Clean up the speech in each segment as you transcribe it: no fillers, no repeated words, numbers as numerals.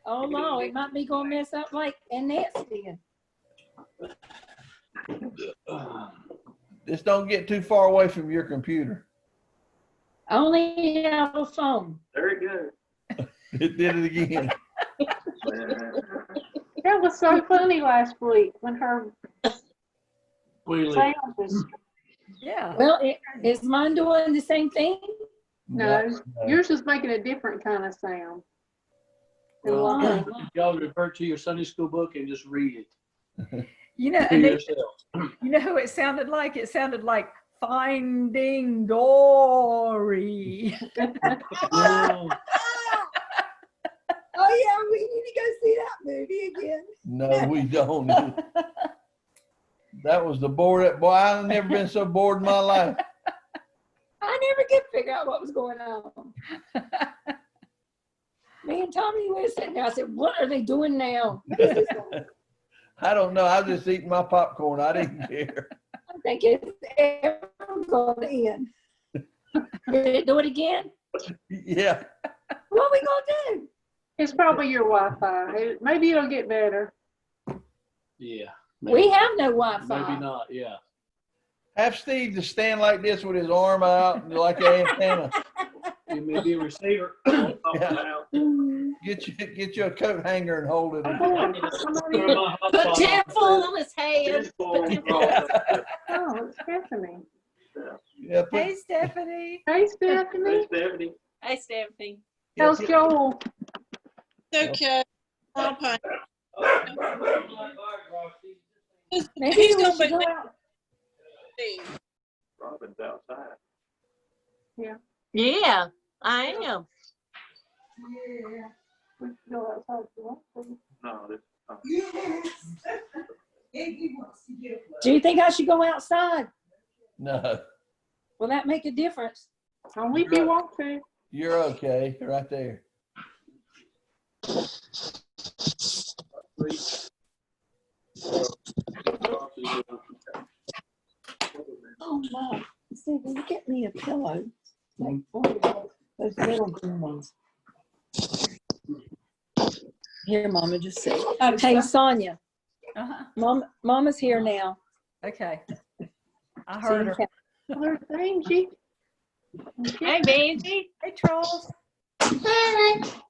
Oh no, it might be gonna mess up like Annette's did. Just don't get too far away from your computer. I only have a phone. Very good. It did it again. That was so funny last week when her Wheelie. sound was. Yeah. Well, is mine doing the same thing? No, yours is making a different kind of sound. Well, Oh. y'all refer to your Sunday school book and just read it You know, to and yourself. you know who it sounded like? It sounded like Finding Dory. Oh, Oh yeah, we need to go see that movie again. No, we don't. That was the bored. Boy, I've never been so bored in my life. I never could figure out what was going on. Me and Tommy were sitting there. I said, "What are they doing now?" I don't know. I was just eating my popcorn. I didn't care. I think it's ever going to end. Did it do it again? Yeah. What are we gonna do? It's probably your Wi-Fi. Maybe it'll get better. yeah. We have no Wi-Fi. Maybe not. Yeah. Have Steve to stand like this with his arm out like an antenna. Give me a receiver. Yeah. Get you a coat hanger and hold it. Put tinfoil on his head. Oh, it's Stephanie. Yeah, put, Hey, Stephanie. Hey, Stephanie. Stephanie. Hey, Stephanie. How's Joel? Okay. Okay. Maybe He's we gonna should be go out. Robin's outside. Yeah, I am. Yeah. We should go outside if you want to. No, this. Do you think I should go outside? no, Will that make a difference? Only if you want to. you're okay right there. Oh my, Steve, will you get me a pillow? Like those little green ones. Here, Mama, just sit. Hey, Sonia, Uh-huh. Mama's here now. Okay. I So heard you her. can- There's Angie. Hey, Benji. Hey, Charles.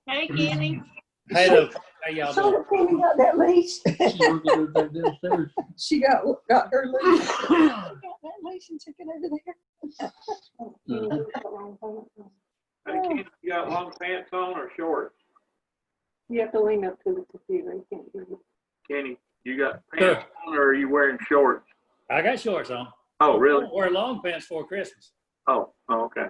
Hey, Kenny. Hey, look. How y'all So doing? Penny got that leash. Downstairs. She got her leash. She got that leash and took it over there. Hey, Kenny, you got long pants on or shorts? You have to lean up to the computer. You can't do it. Kenny, you got pants on or are you wearing shorts? I got shorts on. Oh, I really? don't wear long pants for Christmas. Oh, okay.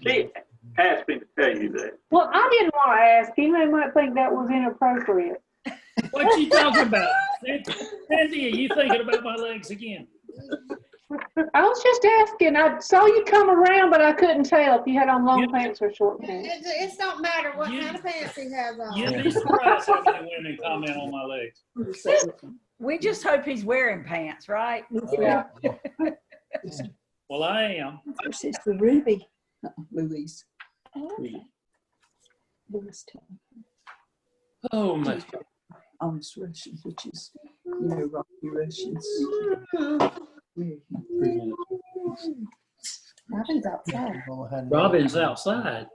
She asked me to tell you that. Well, I didn't want to ask him. They might think that was inappropriate. What you talking about? Cynthia, you thinking about my legs again? I was just asking. I saw you come around, but I couldn't tell if you had on long pants or short pants. It don't matter what kind of pants he has on. You'd be surprised how many women comment on my legs. We just hope he's wearing pants, right? Yeah. Well, I am. Her sister Ruby, Louise. Okay. Louise Taylor. Oh, my. Honest Russians, which is, Rocky Russians. Robin's outside. Robin's outside.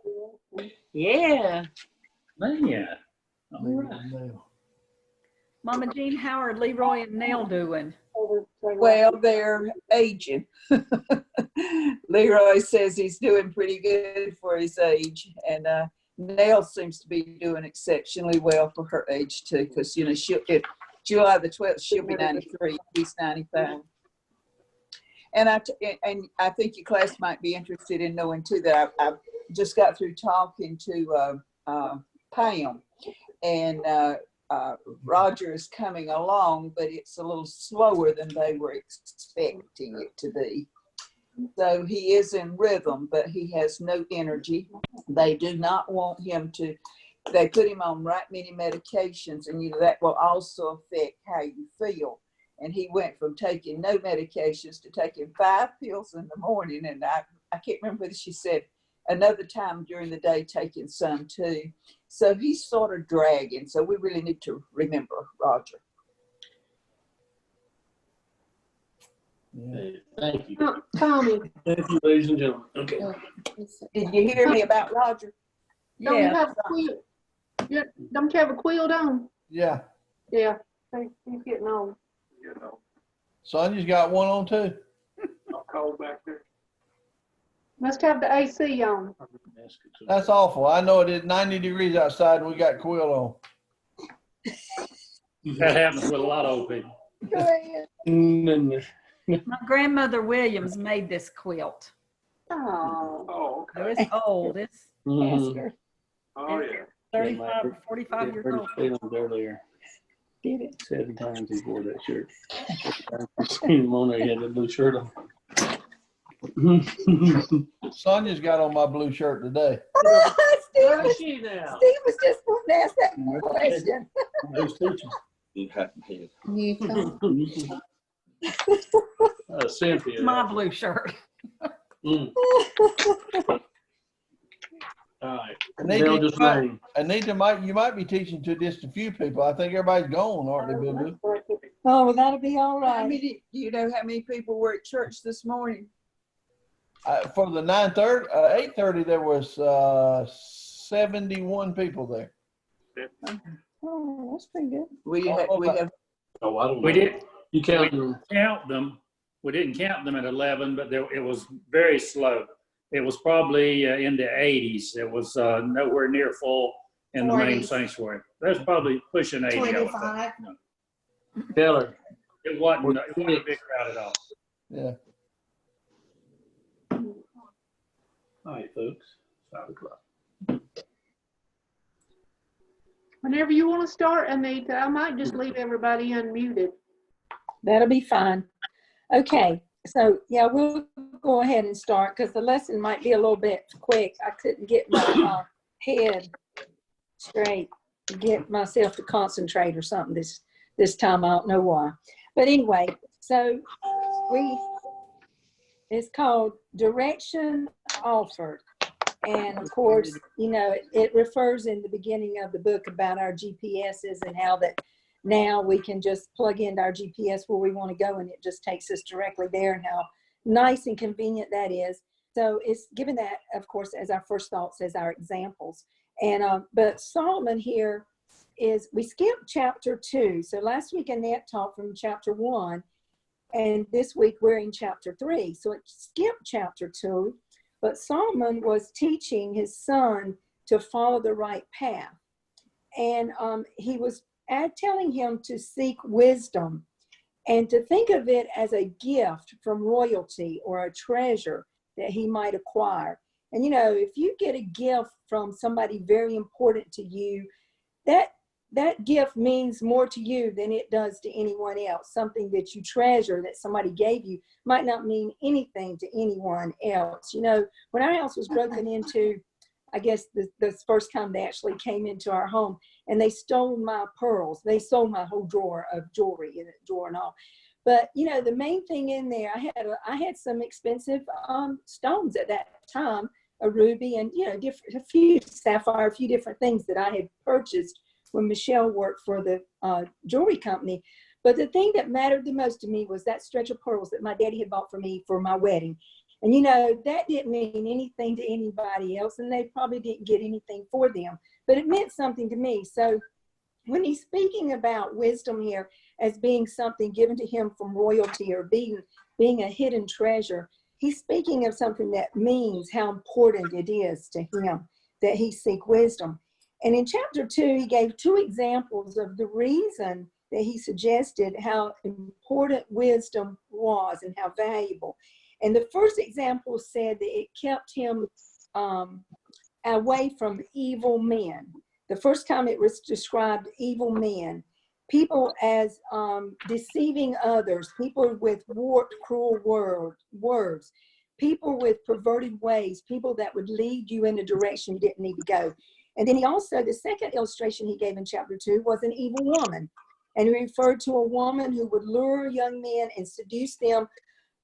Yeah. Man. Mama Jean, how are Leroy and Nell doing? Well, they're aging. Leroy says he's doing pretty good for his age, and Nell seems to be doing exceptionally well for her age too, because if July the 12th she'll be 93, he's 95. And I think your class might be interested in knowing too that I just got through talking to Pam, and Roger is coming along, but it's a little slower than they were expecting it to be. So he is in rhythm, but he has no energy. They do not want him to, they put him on right many medications, and that will also affect how you feel. And he went from taking no medications to taking 5 pills in the morning. And I can't remember whether she said another time during the day taking some too. So he's sort of dragging. So we really need to remember Roger. Yeah. Thank you. Tommy, Thank you, ladies and gentlemen. Okay. Did you hear me about Roger? don't you Yeah, have a quilt? Don't you have a quilt on? Yeah. Yeah, he's getting on. You know, Sonia's got one on too. not cold back there. Must have the AC on. That's awful. I know it is 90 degrees outside and we got quilt on. That happens with a lot of old people. Go ahead. my grandmother Williams made this quilt. Oh, Oh, So okay. it's old. It's Mhm. Oh, yeah. 35 or 45 years old. Feelings earlier. Did it. 7 times he wore that shirt. Seen him on there, he had that blue shirt on. Sonia's got on my blue shirt today. Steve Where was, is she now? Steve was just wanting to ask that question. Who's teaching? Cynthia. My blue shirt. Mm. All right. Anita, They'll just rain. Anita, you might be teaching to just a few people. I think everybody's gone, aren't they, Boo Boo? Oh, well, that'll be all How right. many, do you know how many people were at church this morning? For the 8:30, there was 71 people there. Oh, that's pretty good. We have Oh, I don't know. We did, You count them. count them. We didn't count them at 11, but it was very slow. It was probably in the 80s. It was nowhere near full in the main 40s. sanctuary. That's probably pushing 80. I would think. 25. Taylor. It wasn't a big crowd at all. Yeah. All right, folks. 5 o'clock. whenever you want to start, Anita, I might just leave everybody unmuted. That'll be fine. Okay, so yeah, we'll go ahead and start because the lesson might be a little bit quick. I couldn't get my head straight to get myself to concentrate or something this time. I don't know why. But anyway, so it's called Direction Offered. And of course, you know, it refers in the beginning of the book about our GPSs and how that now we can just plug into our GPS where we want to go and it just takes us directly there, and how nice and convenient that is. So it's given that, of course, as our first thoughts, as our examples. And but Solomon here we skipped chapter 2. So last week Annette taught from chapter 1, and this week we're in chapter 3. So it skipped chapter 2, but Solomon was teaching his son to follow the right path. And he was telling him to seek wisdom and to think of it as a gift from royalty or a treasure that he might acquire. And, you know, if you get a gift from somebody very important to you, that gift means more to you than it does to anyone else. Something that you treasure that somebody gave you might not mean anything to anyone else. You know, when our house was broken into, I guess the first time they actually came into our home, and they stole my pearls. They stole my whole drawer of jewelry, in a drawer and all. But, you know, the main thing in there, I had some expensive stones at that time, a ruby and, you know, a few sapphire, a few different things that I had purchased when Michelle worked for the jewelry company. But the thing that mattered the most to me was that stretch of pearls that my daddy had bought for me for my wedding. And, you know, that didn't mean anything to anybody else, and they probably didn't get anything for them, but it meant something to me. So when he's speaking about wisdom here as being something given to him from royalty or being a hidden treasure, he's speaking of something that means how important it is to him that he seek wisdom. And in chapter 2, he gave 2 examples of the reason that he suggested how important wisdom was and how valuable. And the first example said that it kept him away from evil men. The first time it was described evil men, people as deceiving others, people with warped, cruel words, people with perverted ways, people that would lead you in a direction you didn't need to go. And then he also, the second illustration he gave in chapter 2 was an evil woman. And he referred to a woman who would lure young men and seduce them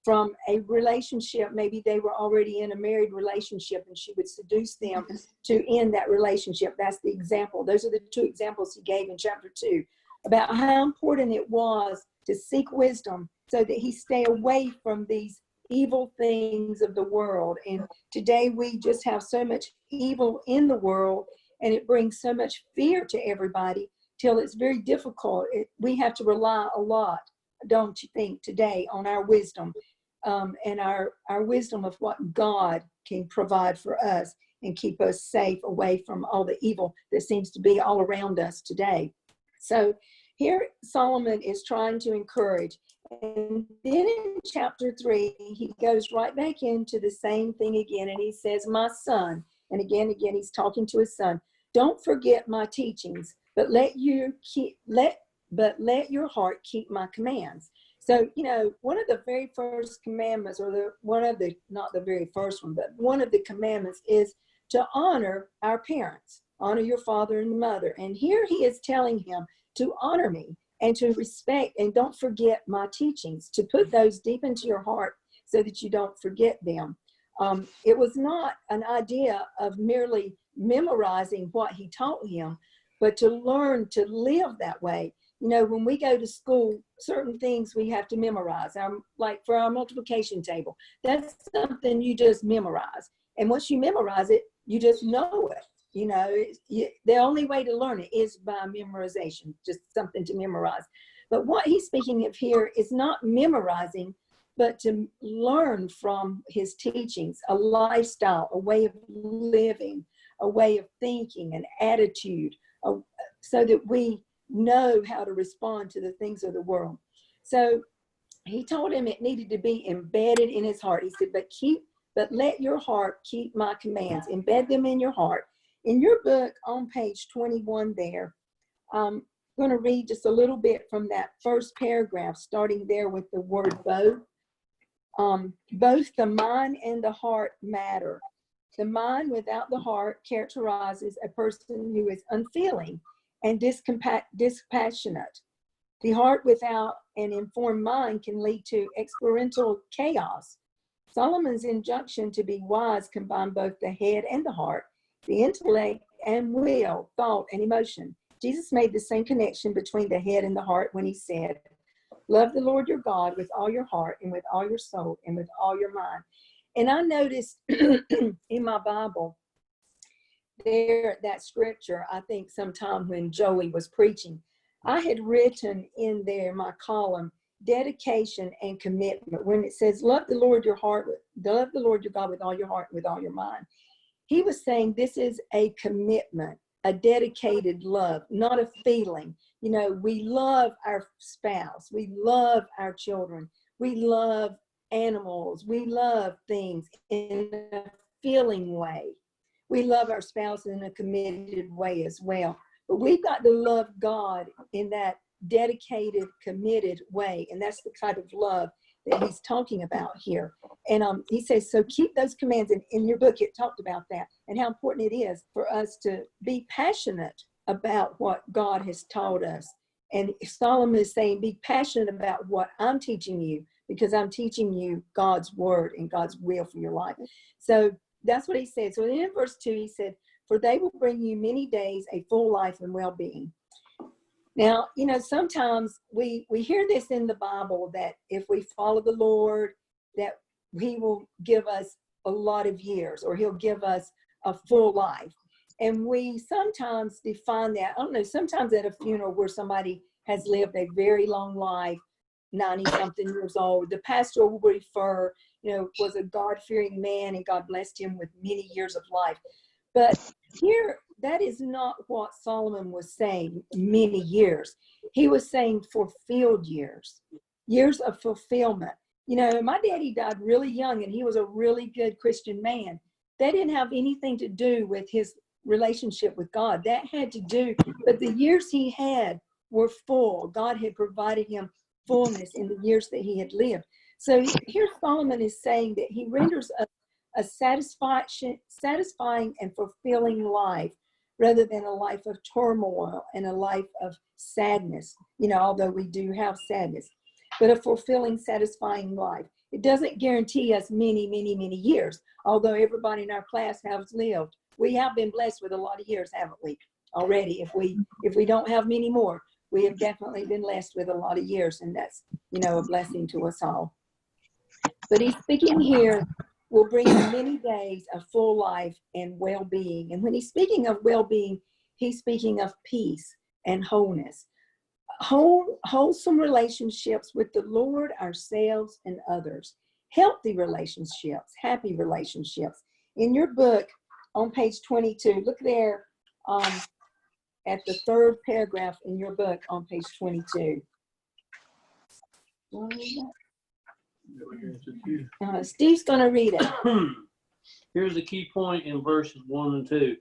from a relationship. Maybe they were already in a married relationship and she would seduce them to end that relationship. That's the example. Those are the two examples he gave in chapter 2 about how important it was to seek wisdom so that he stay away from these evil things of the world. And today we just have so much evil in the world, and it brings so much fear to everybody till it's very difficult. We have to rely a lot, don't you think, today on our wisdom and our wisdom of what God can provide for us and keep us safe away from all the evil that seems to be all around us today. So here Solomon is trying to encourage. And then in chapter 3, he goes right back into the same thing again. And he says, my son, and again, he's talking to his son, don't forget my teachings, but let your heart keep my commands. So, one of the very first commandments, or not the very first one, but one of the commandments is to honor our parents, honor your father and mother. And here he is telling him to honor me and to respect, and don't forget my teachings, to put those deep into your heart so that you don't forget them. It was not an idea of merely memorizing what he taught him, but to learn to live that way. When we go to school, certain things we have to memorize, like for our multiplication table. That's something you just memorize. And once you memorize it, you just know it. The only way to learn it is by memorization, just something to memorize. But what he's speaking of here is not memorizing, but to learn from his teachings, a lifestyle, a way of living, a way of thinking, an attitude, so that we know how to respond to the things of the world. So he told him it needed to be embedded in his heart. He said, but let your heart keep my commands, embed them in your heart. In your book on page 21 there, I'm going to read just a little bit from that first paragraph, starting there with the word both. Both the mind and the heart matter. The mind without the heart characterizes a person who is unfeeling and dispassionate. The heart without an informed mind can lead to experiential chaos. Solomon's injunction to be wise combine both the head and the heart, the intellect and will, thought and emotion. Jesus made the same connection between the head and the heart when he said, love the Lord your God with all your heart and with all your soul and with all your mind. And I noticed in my Bible there, that scripture, I think sometime when Joey was preaching, I had written in there, my column, dedication and commitment. When it says, love the Lord your God with all your heart, with all your mind. He was saying this is a commitment, a dedicated love, not a feeling. We love our spouse. We love our children. We love animals. We love things in a feeling way. We love our spouse in a committed way as well. But we've got to love God in that dedicated, committed way. And that's the kind of love that he's talking about here. And he says, so keep those commands. And in your book, it talked about that and how important it is for us to be passionate about what God has taught us. And Solomon is saying, be passionate about what I'm teaching you, because I'm teaching you God's word and God's will for your life. So that's what he said. So in verse 2, he said, for they will bring you many days, a full life and well-being. Now, sometimes we hear this in the Bible that if we follow the Lord, that he will give us a lot of years, or he'll give us a full life. And we sometimes define that, sometimes at a funeral where somebody has lived a very long life, 90-something years old, the pastor will refer, was a God-fearing man and God blessed him with many years of life. But here, that is not what Solomon was saying, many years. He was saying fulfilled years, years of fulfillment. My daddy died really young, and he was a really good Christian man. That didn't have anything to do with his relationship with God. That had to do, but the years he had were full. God had provided him fullness in the years that he had lived. So here Solomon is saying that he renders a satisfying and fulfilling life, rather than a life of turmoil and a life of sadness, although we do have sadness, but a fulfilling, satisfying life. It doesn't guarantee us many, many, many years, although everybody in our class has lived. We have been blessed with a lot of years, haven't we, already? If we don't have many more, we have definitely been blessed with a lot of years, and that's, you know, a blessing to us all. But he's speaking here, will bring you many days of full life and well-being. And when he's speaking of well-being, he's speaking of peace and wholeness. Wholesome relationships with the Lord, ourselves, and others. Healthy relationships, happy relationships. In your book, on page 22, look there at the third paragraph in your book on page 22. Steve's going to read it. Here's the key point in verses 1 and 2.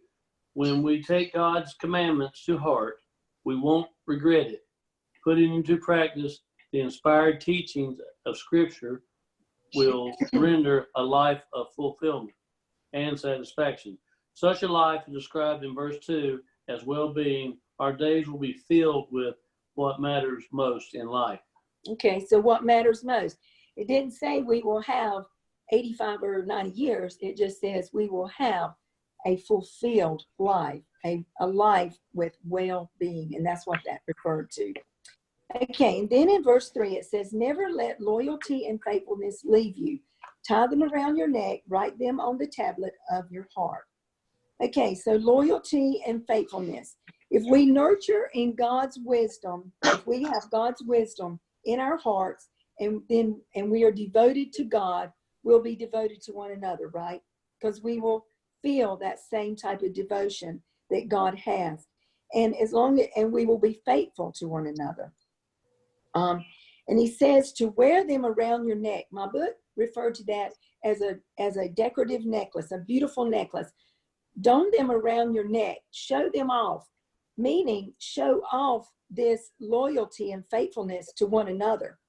When we take God's commandments to heart, we won't regret it. Putting into practice the inspired teachings of Scripture will render a life of fulfillment and satisfaction. Such a life is described in verse 2 as well-being. Our days will be filled with what matters most in life. Okay, so what matters most? It didn't say we will have 85 or 90 years. It just says we will have a fulfilled life, a life with well-being, and that's what that referred to. Okay, and then in verse 3, it says, never let loyalty and faithfulness leave you. Tie them around your neck, write them on the tablet of your heart. Okay, so loyalty and faithfulness. If we nurture in God's wisdom, if we have God's wisdom in our hearts, and we are devoted to God, we'll be devoted to one another, right? Because we will feel that same type of devotion that God has. And we will be faithful to one another. And he says to wear them around your neck. My book referred to that as a decorative necklace, a beautiful necklace. Don them around your neck, show them off, meaning show off this loyalty and faithfulness to one another,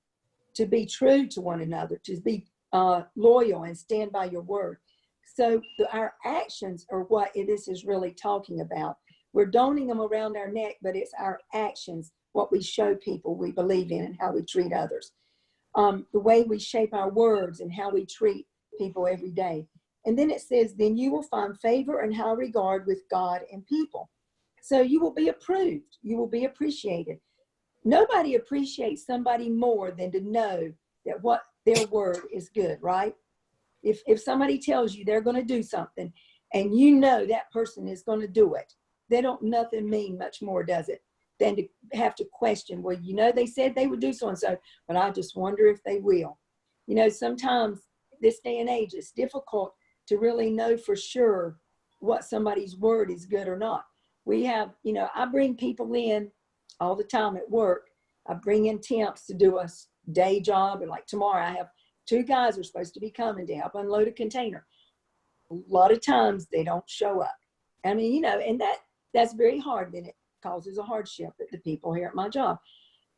to be true to one another, to be loyal and stand by your word. So our actions are what this is really talking about. We're donning them around our neck, but it's our actions, what we show people we believe in and how we treat others. The way we shape our words and how we treat people every day. And then it says, then you will find favor and high regard with God and people. So you will be approved. You will be appreciated. Nobody appreciates somebody more than to know that what their word is good, right? If somebody tells you they're going to do something and you know that person is going to do it, nothing mean much more, does it, than to have to question, well, you know, they said they would do so-and-so, but I just wonder if they will. You know, sometimes this day and age, it's difficult to really know for sure what somebody's word is good or not. We have, you know, I bring people in all the time at work. I bring in temps to do a day job. And like tomorrow, I have 2 guys are supposed to be coming to help unload a container. A lot of times they don't show up. I mean, you know, and that's very hard. Then it causes a hardship at the people here at my job.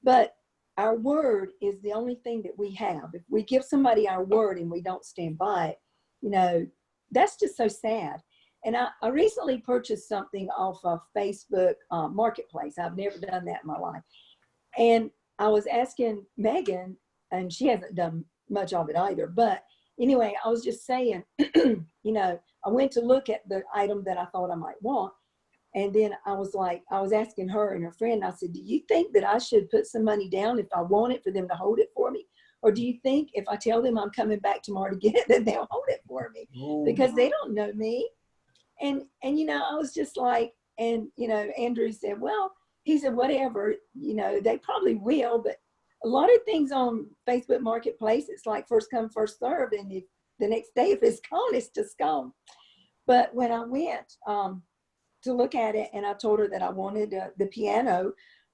But our word is the only thing that we have. If we give somebody our word and we don't stand by it, you know, that's just so sad. And I recently purchased something off of Facebook Marketplace. I've never done that in my life. And I was asking Megan, and she hasn't done much of it either. But anyway, I was just saying, you know, I went to look at the item that I thought I might want. And then I was asking her and her friend, I said, do you think that I should put some money down if I want it for them to hold it for me? Or do you think if I tell them I'm coming back tomorrow to get it, then they'll hold it for me? Because they don't know me. And you know, I was just like, and, you know, Andrew said, well, he said, whatever, you know, they probably will. But a lot of things on Facebook Marketplace, it's like first come, first served. And if the next day, if it's gone, it's just gone. But when I went to look at it and I told her that I wanted the piano,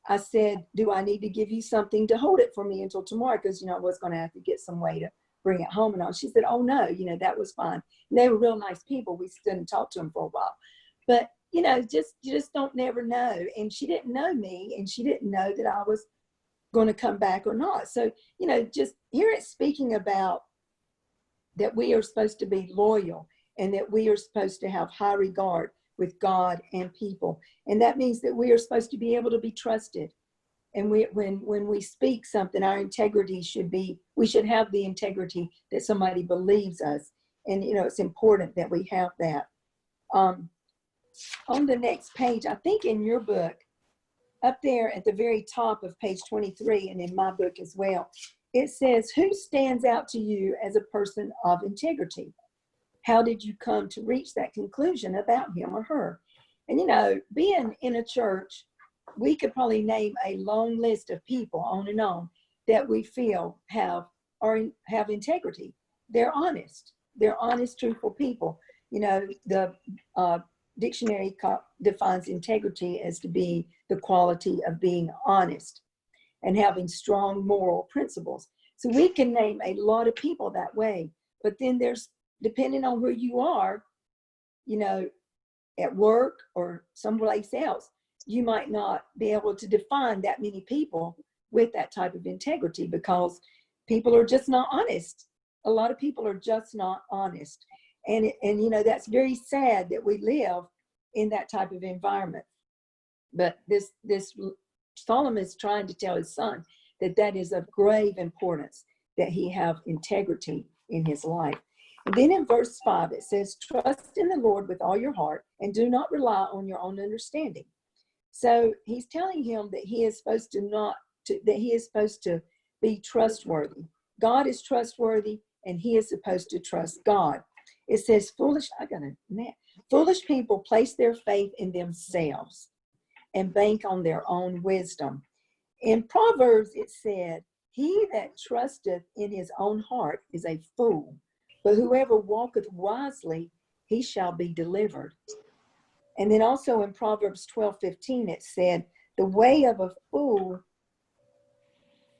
I said, do I need to give you something to hold it for me until tomorrow? Because, you know, I was going to have to get some way to bring it home and all. She said, oh, no, you know, that was fine. And they were real nice people. We stood and talked to them for a while. But, you know, you just don't never know. And she didn't know me, and she didn't know that I was going to come back or not. So, you know, just hear it speaking about that we are supposed to be loyal and that we are supposed to have high regard with God and people. And that means that we are supposed to be able to be trusted. And when we speak something, our integrity we should have the integrity that somebody believes us. And, it's important that we have that. On the next page, I think in your book, up there at the very top of page 23, and in my book as well, it says, who stands out to you as a person of integrity? How did you come to reach that conclusion about him or her? And, being in a church, we could probably name a long list of people on and on that we feel have integrity. They're honest. They're honest, truthful people. The dictionary defines integrity as to be the quality of being honest and having strong moral principles. So we can name a lot of people that way, but then there's, depending on where you are, at work or someplace else, you might not be able to define that many people with that type of integrity because people are just not honest. A lot of people are just not honest. And that's very sad that we live in that type of environment. But this Solomon is trying to tell his son that is of grave importance, that he have integrity in his life. And then in verse 5, it says, trust in the Lord with all your heart and do not rely on your own understanding. So he's telling him that he is supposed to be trustworthy. God is trustworthy and he is supposed to trust God. It says, foolish people place their faith in themselves and bank on their own wisdom. In Proverbs, it said, he that trusteth in his own heart is a fool, but whoever walketh wisely, he shall be delivered. And then also in Proverbs 12:15, it said, the way of a fool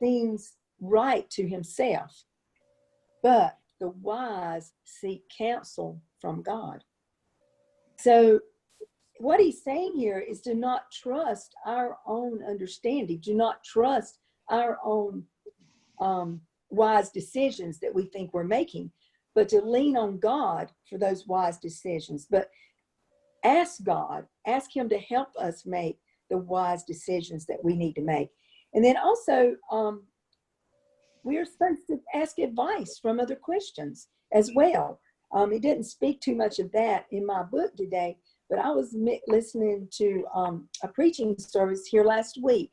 seems right to himself, but the wise seek counsel from God. So what he's saying here is to not trust our own understanding, do not trust our own wise decisions that we think we're making, but to lean on God for those wise decisions. But ask God, ask him to help us make the wise decisions that we need to make. And then also, we are supposed to ask advice from other Christians as well. It didn't speak too much of that in my book today, but I was listening to a preaching service here last week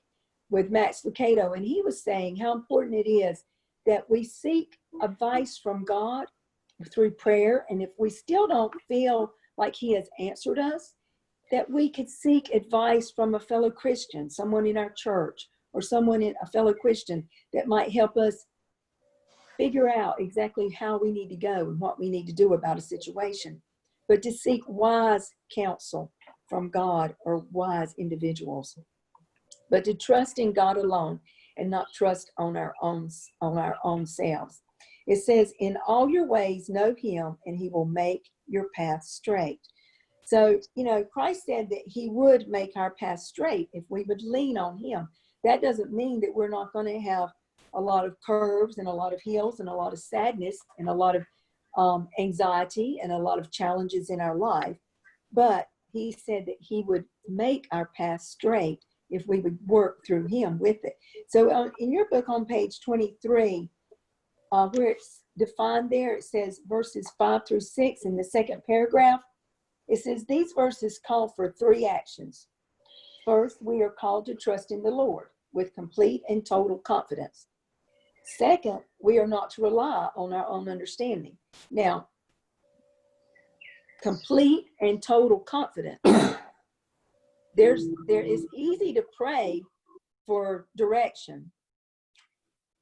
with Max Lucado, and he was saying how important it is that we seek advice from God through prayer. And if we still don't feel like he has answered us, that we could seek advice from a fellow Christian, someone in our church, or a fellow Christian that might help us figure out exactly how we need to go and what we need to do about a situation. But to seek wise counsel from God or wise individuals. But to trust in God alone and not trust on our own selves. It says, in all your ways know him and he will make your path straight. So, Christ said that he would make our path straight if we would lean on him. That doesn't mean that we're not going to have a lot of curves and a lot of hills and a lot of sadness and a lot of anxiety and a lot of challenges in our life. But he said that he would make our path straight if we would work through him with it. So in your book on page 23, where it's defined there, it says verses 5-6 in the second paragraph. It says these verses call for 3 actions. First, we are called to trust in the Lord with complete and total confidence. Second, we are not to rely on our own understanding. Now, complete and total confidence. There is easy to pray for direction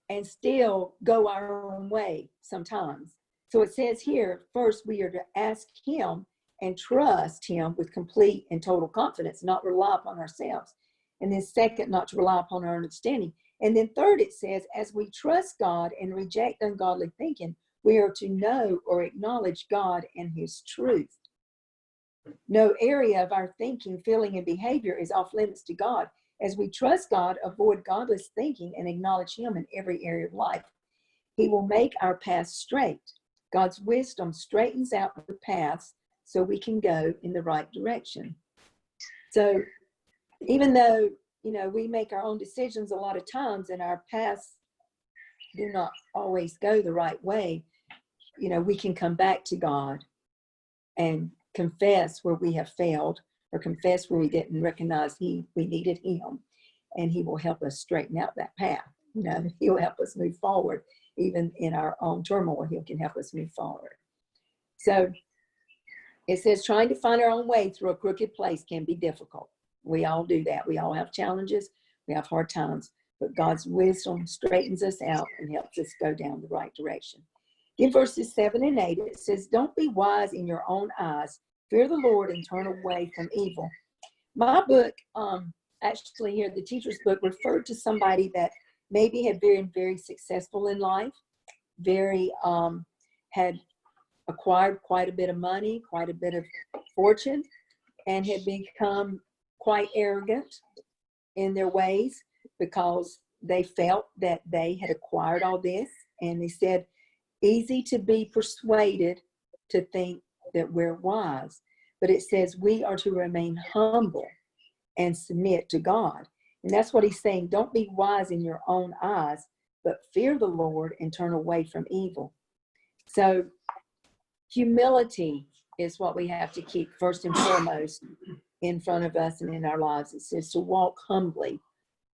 and still go our own way sometimes. So it says here, first, we are to ask him and trust him with complete and total confidence, not rely upon ourselves. And then second, not to rely upon our understanding. And then third, it says, as we trust God and reject ungodly thinking, we are to know or acknowledge God and his truth. No area of our thinking, feeling, and behavior is off limits to God. As we trust God, avoid godless thinking, and acknowledge him in every area of life, he will make our path straight. God's wisdom straightens out the paths so we can go in the right direction. So even though, you know, we make our own decisions a lot of times and our paths do not always go the right way, you know, we can come back to God and confess where we have failed or confess where we didn't recognize we needed him, and he will help us straighten out that path. You know, he'll help us move forward. Even in our own turmoil, he can help us move forward. So it says trying to find our own way through a crooked place can be difficult. We all do that. We all have challenges. We have hard times, but God's wisdom straightens us out and helps us go down the right direction. In verses 7 and 8, it says, don't be wise in your own eyes. Fear the Lord and turn away from evil. My book, actually here, the teacher's book, referred to somebody that maybe had been very successful in life, had acquired quite a bit of money, quite a bit of fortune, and had become quite arrogant in their ways because they felt that they had acquired all this. And they said, easy to be persuaded to think that we're wise. But it says we are to remain humble and submit to God. And that's what he's saying. Don't be wise in your own eyes, but fear the Lord and turn away from evil. So humility is what we have to keep first and foremost in front of us and in our lives. It says to walk humbly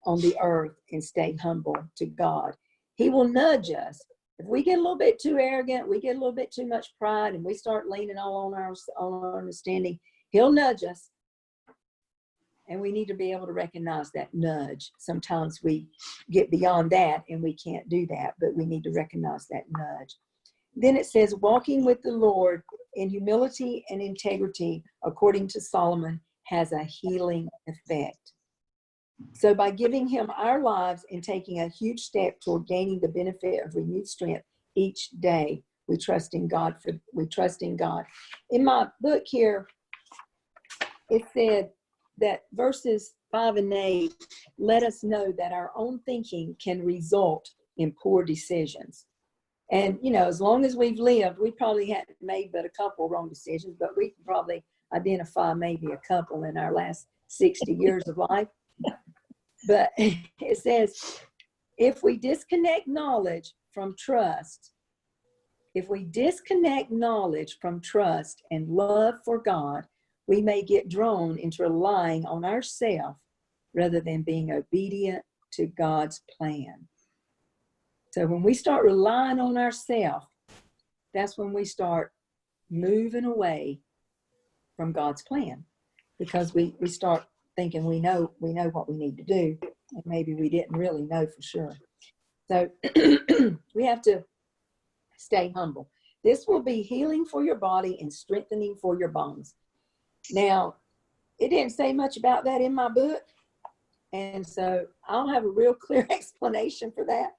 on the earth and stay humble to God. He will nudge us. If we get a little bit too arrogant, we get a little bit too much pride, and we start leaning all on our understanding, he'll nudge us. And we need to be able to recognize that nudge. Sometimes we get beyond that and we can't do that, but we need to recognize that nudge. Then it says, walking with the Lord in humility and integrity, according to Solomon, has a healing effect. So by giving him our lives and taking a huge step toward gaining the benefit of renewed strength each day, we trust in God. In my book here, it said that verses 5 and 8 let us know that our own thinking can result in poor decisions. And, you know, as long as we've lived, we probably hadn't made but a couple wrong decisions, but we can probably identify maybe a couple in our last 60 years of life. But it says, if we disconnect knowledge from trust, and love for God, we may get drawn into relying on ourselves rather than being obedient to God's plan. So when we start relying on ourselves, that's when we start moving away from God's plan, because we start thinking we know what we need to do, and maybe we didn't really know for sure. So we have to stay humble. This will be healing for your body and strengthening for your bones. Now, it didn't say much about that in my book, and so I don't have a real clear explanation for that.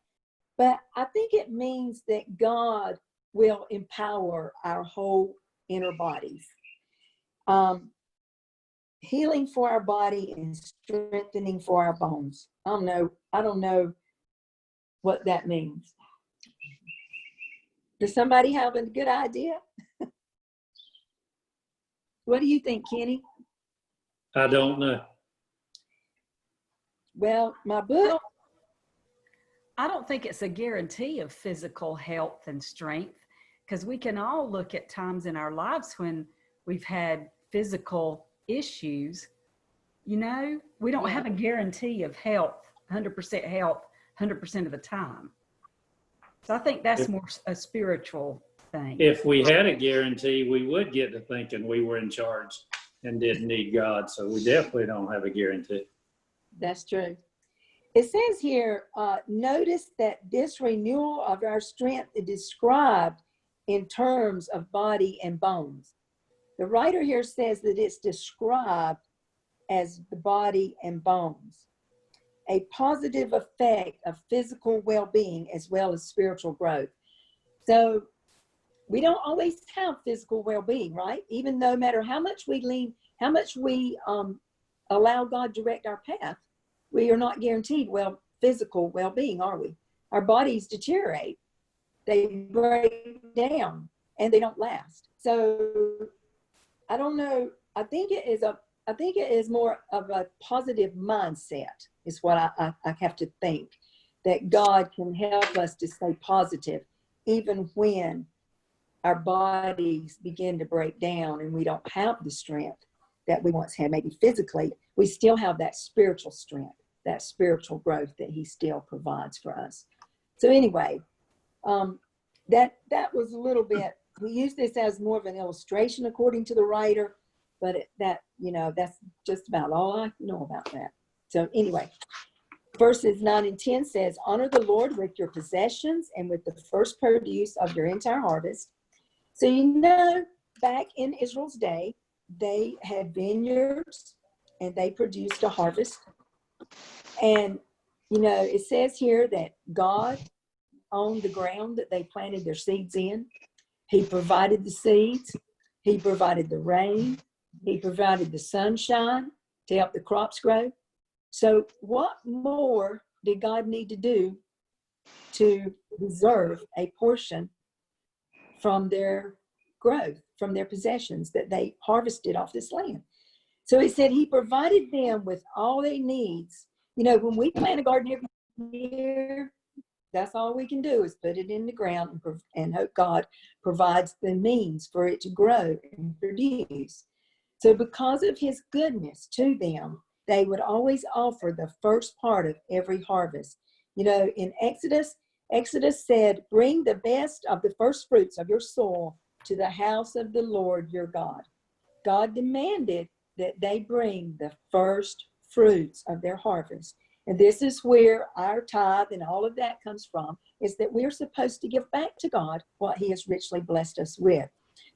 But I think it means that God will empower our whole inner bodies. Healing for our body and strengthening for our bones. I don't know what that means. Does somebody have a good idea? What do you think, Kenny? I don't know. Well, my book. I don't think it's a guarantee of physical health and strength, because we can all look at times in our lives when we've had physical issues. You know, we don't have a guarantee of health, 100% health, 100% of the time. So I think that's more a spiritual thing. If we had a guarantee, we would get to thinking we were in charge and didn't need God. So we definitely don't have a guarantee. That's true. It says here, notice that this renewal of our strength is described in terms of body and bones. The writer here says that it's described as the body and bones, a positive effect of physical well-being as well as spiritual growth. So we don't always have physical well-being, right? Even though no matter how much we lean, how much we allow God direct our path, we are not guaranteed physical well-being, are we? Our bodies deteriorate, they break down, and they don't last. So I don't know. I think it is a I think it is more of a positive mindset is what I have to think, that God can help us to stay positive even when our bodies begin to break down and we don't have the strength that we once had. Maybe physically, we still have that spiritual strength, that spiritual growth that he still provides for us. So anyway, that was a little bit, we use this as more of an illustration according to the writer, but that's just about all I know about that. So anyway, verses 9 and 10 says, honor the Lord with your possessions and with the first produce of your entire harvest. So, back in Israel's day, they had vineyards and they produced a harvest. And, it says here that God owned the ground that they planted their seeds in. He provided the seeds. He provided the rain. He provided the sunshine to help the crops grow. So what more did God need to do to reserve a portion from their growth, from their possessions that they harvested off this land? So he said he provided them with all their needs. When we plant a garden every year, that's all we can do is put it in the ground and hope God provides the means for it to grow and produce. So because of his goodness to them, they would always offer the first part of every harvest. In Exodus said, bring the best of the first fruits of your soil to the house of the Lord your God. God demanded that they bring the first fruits of their harvest. And this is where our tithe and all of that comes from, is that we're supposed to give back to God what he has richly blessed us with.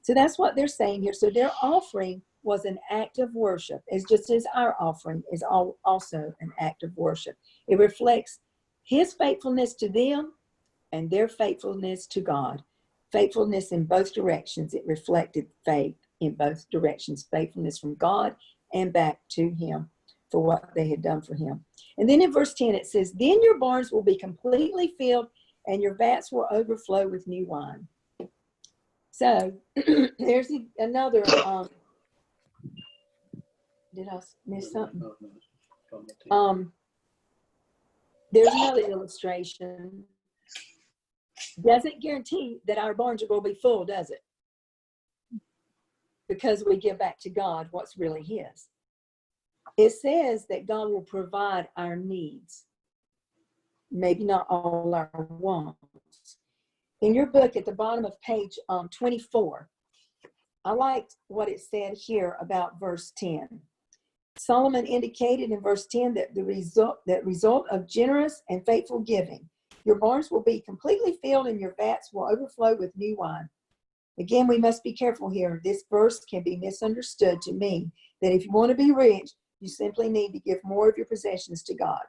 So that's what they're saying here. So their offering was an act of worship, just as our offering is also an act of worship. It reflects his faithfulness to them and their faithfulness to God. Faithfulness in both directions. It reflected faith in both directions, faithfulness from God and back to him for what they had done for him. And then in verse 10, it says, then your barns will be completely filled and your vats will overflow with new wine. So there's another, did I miss something? There's another illustration. Doesn't guarantee that our barns are going to be full, does it? Because we give back to God what's really his. It says that God will provide our needs, maybe not all our wants. In your book at the bottom of page 24, I liked what it said here about verse 10. Solomon indicated in verse 10 that the result of generous and faithful giving, your barns will be completely filled and your vats will overflow with new wine. Again, we must be careful here. This verse can be misunderstood to mean that if you want to be rich, you simply need to give more of your possessions to God.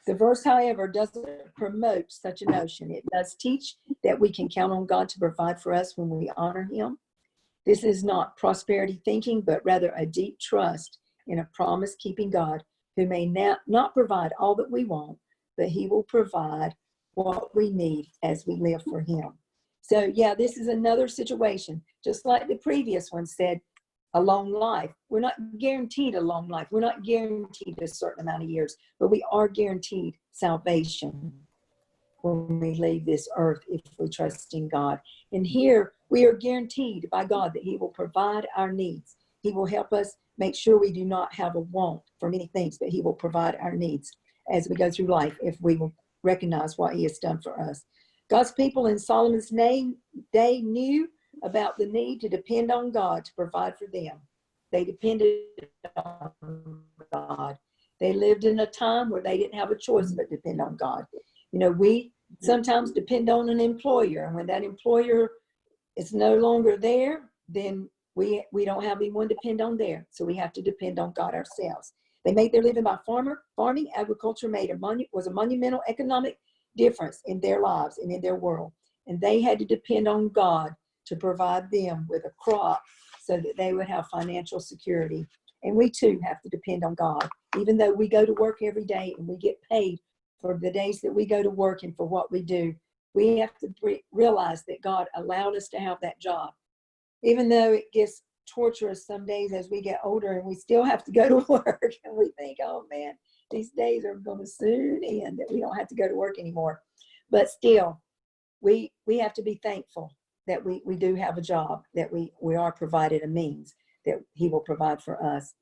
The verse, however, doesn't promote such a notion. It does teach that we can count on God to provide for us when we honor him. This is not prosperity thinking, but rather a deep trust in a promise-keeping God who may not provide all that we want, but he will provide what we need as we live for him. So, yeah, this is another situation. Just like the previous one said, a long life. We're not guaranteed a long life. We're not guaranteed a certain amount of years, but we are guaranteed salvation when we leave this earth if we trust in God. And here we are guaranteed by God that he will provide our needs. He will help us make sure we do not have a want for many things, but he will provide our needs as we go through life if we will recognize what he has done for us. God's people in Solomon's day knew about the need to depend on God to provide for them. They depended on God. They lived in a time where they didn't have a choice but depend on God. We sometimes depend on an employer, and when that employer is no longer there, then we don't have anyone to depend on there. So we have to depend on God ourselves. They made their living by farming. Agriculture was a monumental economic difference in their lives and in their world. And they had to depend on God to provide them with a crop so that they would have financial security. And we too have to depend on God. Even though we go to work every day and we get paid for the days that we go to work and for what we do, we have to realize that God allowed us to have that job. Even though it gets torture us some days as we get older and we still have to go to work and we think, oh man, these days are going to soon end, that we don't have to go to work anymore. But still, we have to be thankful that we do have a job, that we are provided a means that he will provide for us.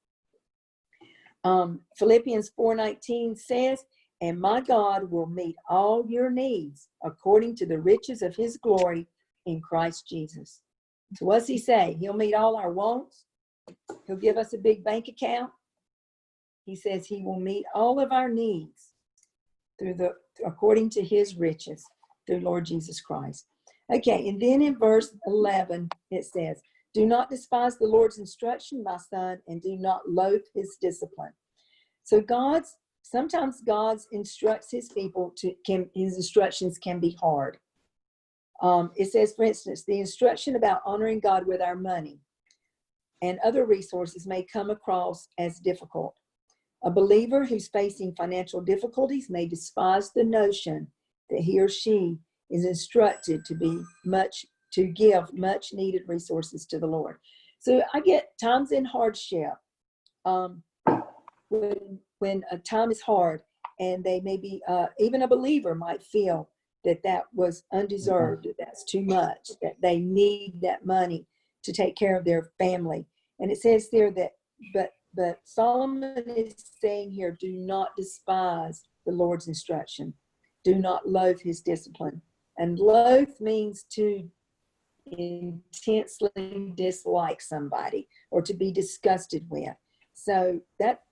Philippians 4:19 says, and my God will meet all your needs according to the riches of his glory in Christ Jesus. So what's he say? He'll meet all our wants. He'll give us a big bank account. He says he will meet all of our needs according to his riches through Lord Jesus Christ. Okay, and then in verse 11, it says, do not despise the Lord's instruction, my son, and do not loathe his discipline. So sometimes God instructs his people his instructions can be hard. It says, for instance, the instruction about honoring God with our money and other resources may come across as difficult. A believer who's facing financial difficulties may despise the notion that he or she is instructed to give much needed resources to the Lord. So I get times in hardship, when a time is hard, and they may be, even a believer might feel that was undeserved, that's too much, that they need that money to take care of their family. And it says there that, but Solomon is saying here, do not despise the Lord's instruction. Do not loathe his discipline. And loathe means to intensely dislike somebody or to be disgusted with. So that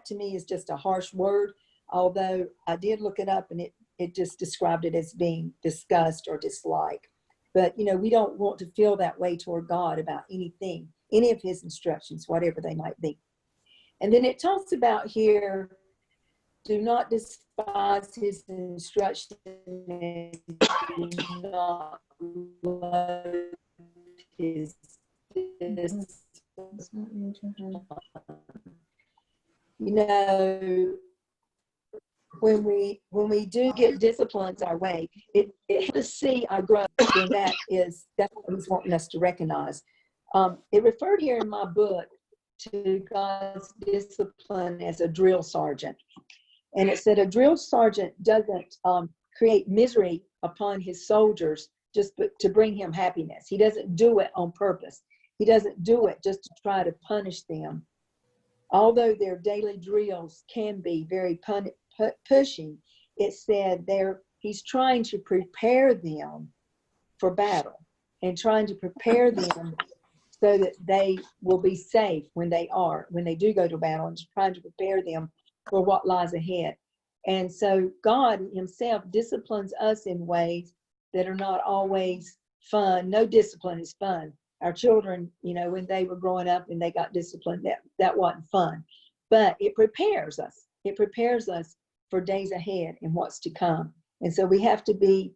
to me is just a harsh word, although I did look it up and it just described it as being disgust or dislike. But, we don't want to feel that way toward God about anything, any of his instructions, whatever they might be. And then it talks about here, do not despise his instruction and do not love his discipline. When we do get disciplines our way, it helps us see our growth, and that's what he's wanting us to recognize. It referred here in my book to God's discipline as a drill sergeant. And it said a drill sergeant doesn't create misery upon his soldiers just to bring him happiness. He doesn't do it on purpose. He doesn't do it just to try to punish them. Although their daily drills can be very pushing, it said he's trying to prepare them for battle and trying to prepare them so that they will be safe when they do go to battle, and trying to prepare them for what lies ahead. And so God himself disciplines us in ways that are not always fun. No discipline is fun. Our children, when they were growing up and they got disciplined, that wasn't fun. But it prepares us. It prepares us for days ahead and what's to come. And so we have to be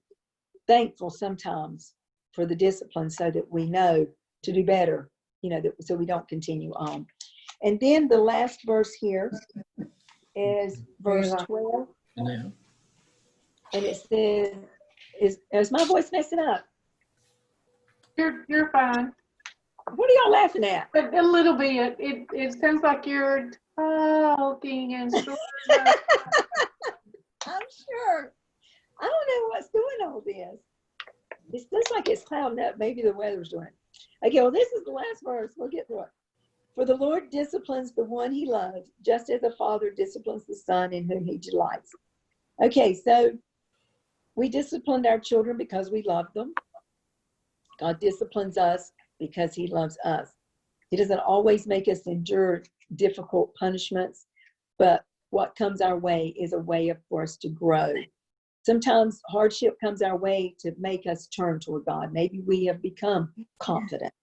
thankful sometimes for the discipline so that we know to do better, so we don't continue on. And then the last verse here is verse 12. And it says, is my voice messing up? You're fine. What are y'all laughing at? A little bit. It sounds like you're talking and sort of. I'm sure. I don't know what's doing all this. It looks like it's clouding up. Maybe the weather's doing it. Okay, well, this is the last verse. We'll get through it. For the Lord disciplines the one he loves, just as a father disciplines the son in whom he delights. Okay, so we disciplined our children because we love them. God disciplines us because he loves us. He doesn't always make us endure difficult punishments, but what comes our way is a way for us to grow. Sometimes hardship comes our way to make us turn toward God. Maybe we have become confident.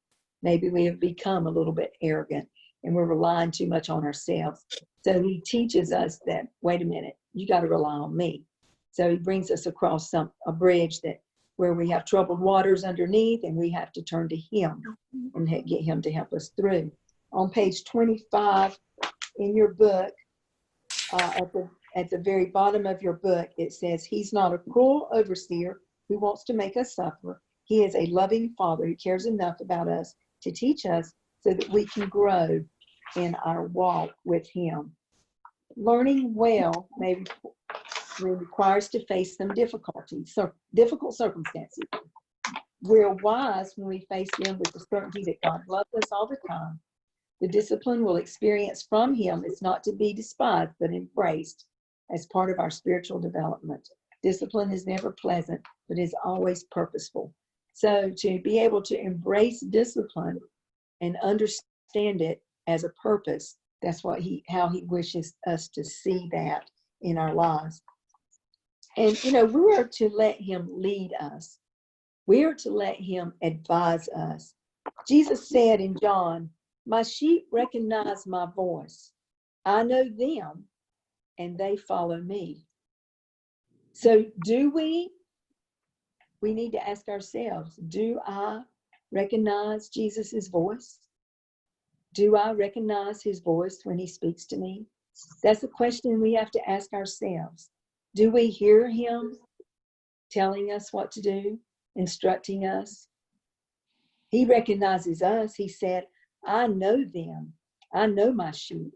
Maybe we have become a little bit arrogant and we're relying too much on ourselves. So he teaches us that, wait a minute, you got to rely on me. So he brings us across a bridge where we have troubled waters underneath, and we have to turn to him and get him to help us through. On page 25 in your book, at the very bottom of your book, it says, he's not a cruel overseer who wants to make us suffer. He is a loving father who cares enough about us to teach us so that we can grow in our walk with Him. Learning well may require us to face some difficult circumstances. We're wise when we face them with the certainty that God loves us all the time. The discipline we'll experience from Him is not to be despised, but embraced as part of our spiritual development. Discipline is never pleasant, but is always purposeful. So to be able to embrace discipline and understand it as a purpose, that's how He wishes us to see that in our lives. And, we are to let Him lead us. We are to let Him advise us. Jesus said in John, "My sheep recognize my voice. I know them, and they follow me." So do we? We need to ask ourselves, do I recognize Jesus's voice? Do I recognize His voice when He speaks to me? That's a question we have to ask ourselves. Do we hear Him telling us what to do, instructing us? He recognizes us. He said, "I know them. I know my sheep,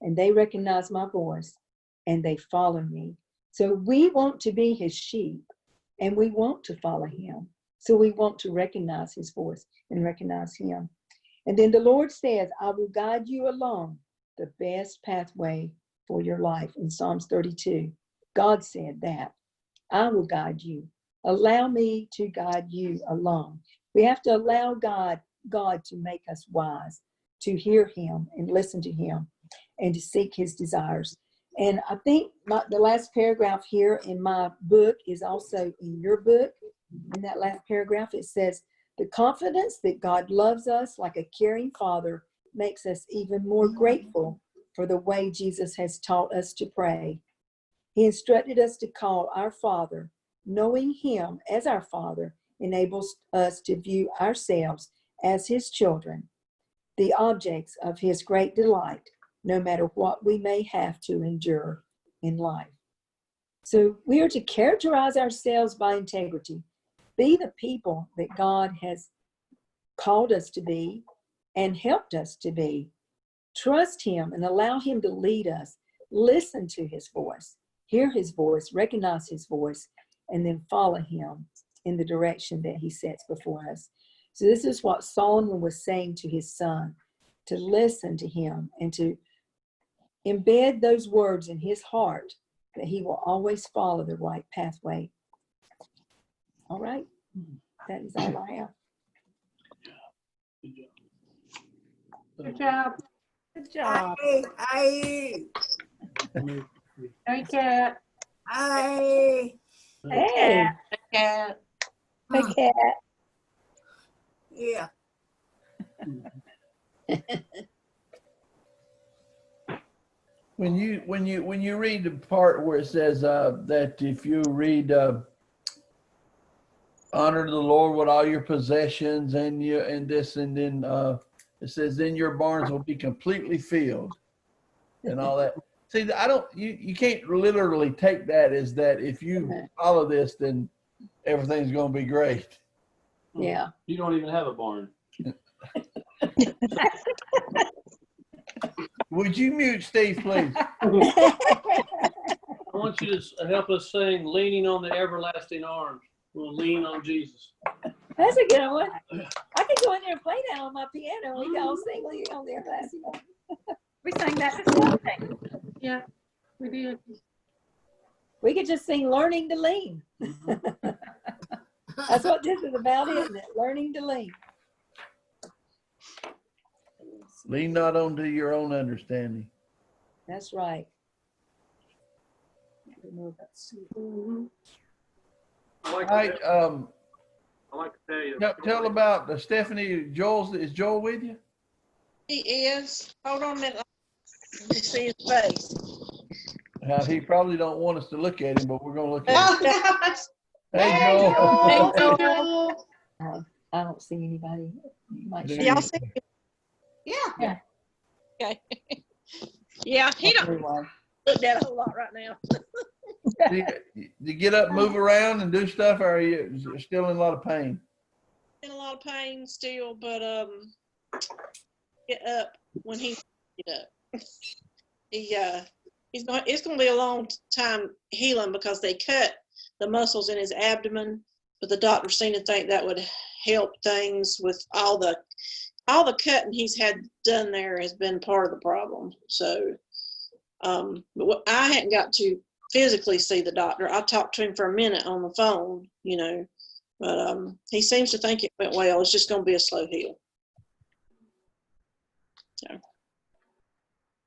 and they recognize my voice, and they follow me." So we want to be His sheep, and we want to follow Him. So we want to recognize His voice and recognize Him. And then the Lord says, "I will guide you along the best pathway for your life," in Psalms 32. God said that. I will guide you. Allow me to guide you along. We have to allow God to make us wise, to hear Him and listen to Him, and to seek His desires. And I think the last paragraph here in my book is also in your book. In that last paragraph, it says, "The confidence that God loves us like a caring Father makes us even more grateful for the way Jesus has taught us to pray. He instructed us to call our Father. Knowing Him as our Father enables us to view ourselves as His children, the objects of His great delight, no matter what we may have to endure in life." So we are to characterize ourselves by integrity, be the people that God has called us to be and helped us to be. Trust Him and allow Him to lead us. Listen to His voice, hear His voice, recognize His voice, and then follow Him in the direction that He sets before us. So this is what Solomon was saying to his son, to listen to him and to embed those words in his heart, that he will always follow the right pathway. All right, that is all I have. Good job. Good job. Hi. Hey, Cat. Hi. Hey, Cat. hey, Cat. Yeah. When you read the part where it says that if you read honor the Lord with all your possessions and this, and then it says then your barns will be completely filled and all that. See, you can't literally take that as that if you follow this, then everything's going to be great. Yeah. You don't even have a barn. Would you mute Steve, please? I want you to help us sing "Leaning on the Everlasting Arms." We'll lean on Jesus. That's a good one. I could go in there and play that on my piano. We can all sing Leaning on the Everlasting Arms. We sang that this morning. Yeah, we did. We could just sing Learning to Lean. That's what this is about, isn't it? Learning to lean. Lean not onto your own understanding. That's right. I like All right, to tell you. tell about Stephanie. Is Joel with you? He is. Hold on a minute. Let me see his face. He probably don't want us to look at him, but we're gonna look at him. Oh, Hey, Hey, Joel. Joel. Hey, Joel. I don't see anybody. You might Do show you? Y'all see him? Yeah. Okay. Yeah, he don't everyone. look that a whole lot right now. Do you get up, move around, and do stuff, or are you still in a lot of pain? In a lot of pain still, but get up when he get up. It's gonna be a long time healing because they cut the muscles in his abdomen, but the doctor seemed to think that would help things with all the cutting he's had done there has been part of the problem. So I hadn't got to physically see the doctor. I talked to him for a minute on the phone, but he seems to think it went well. It's just going to be a slow heal. So.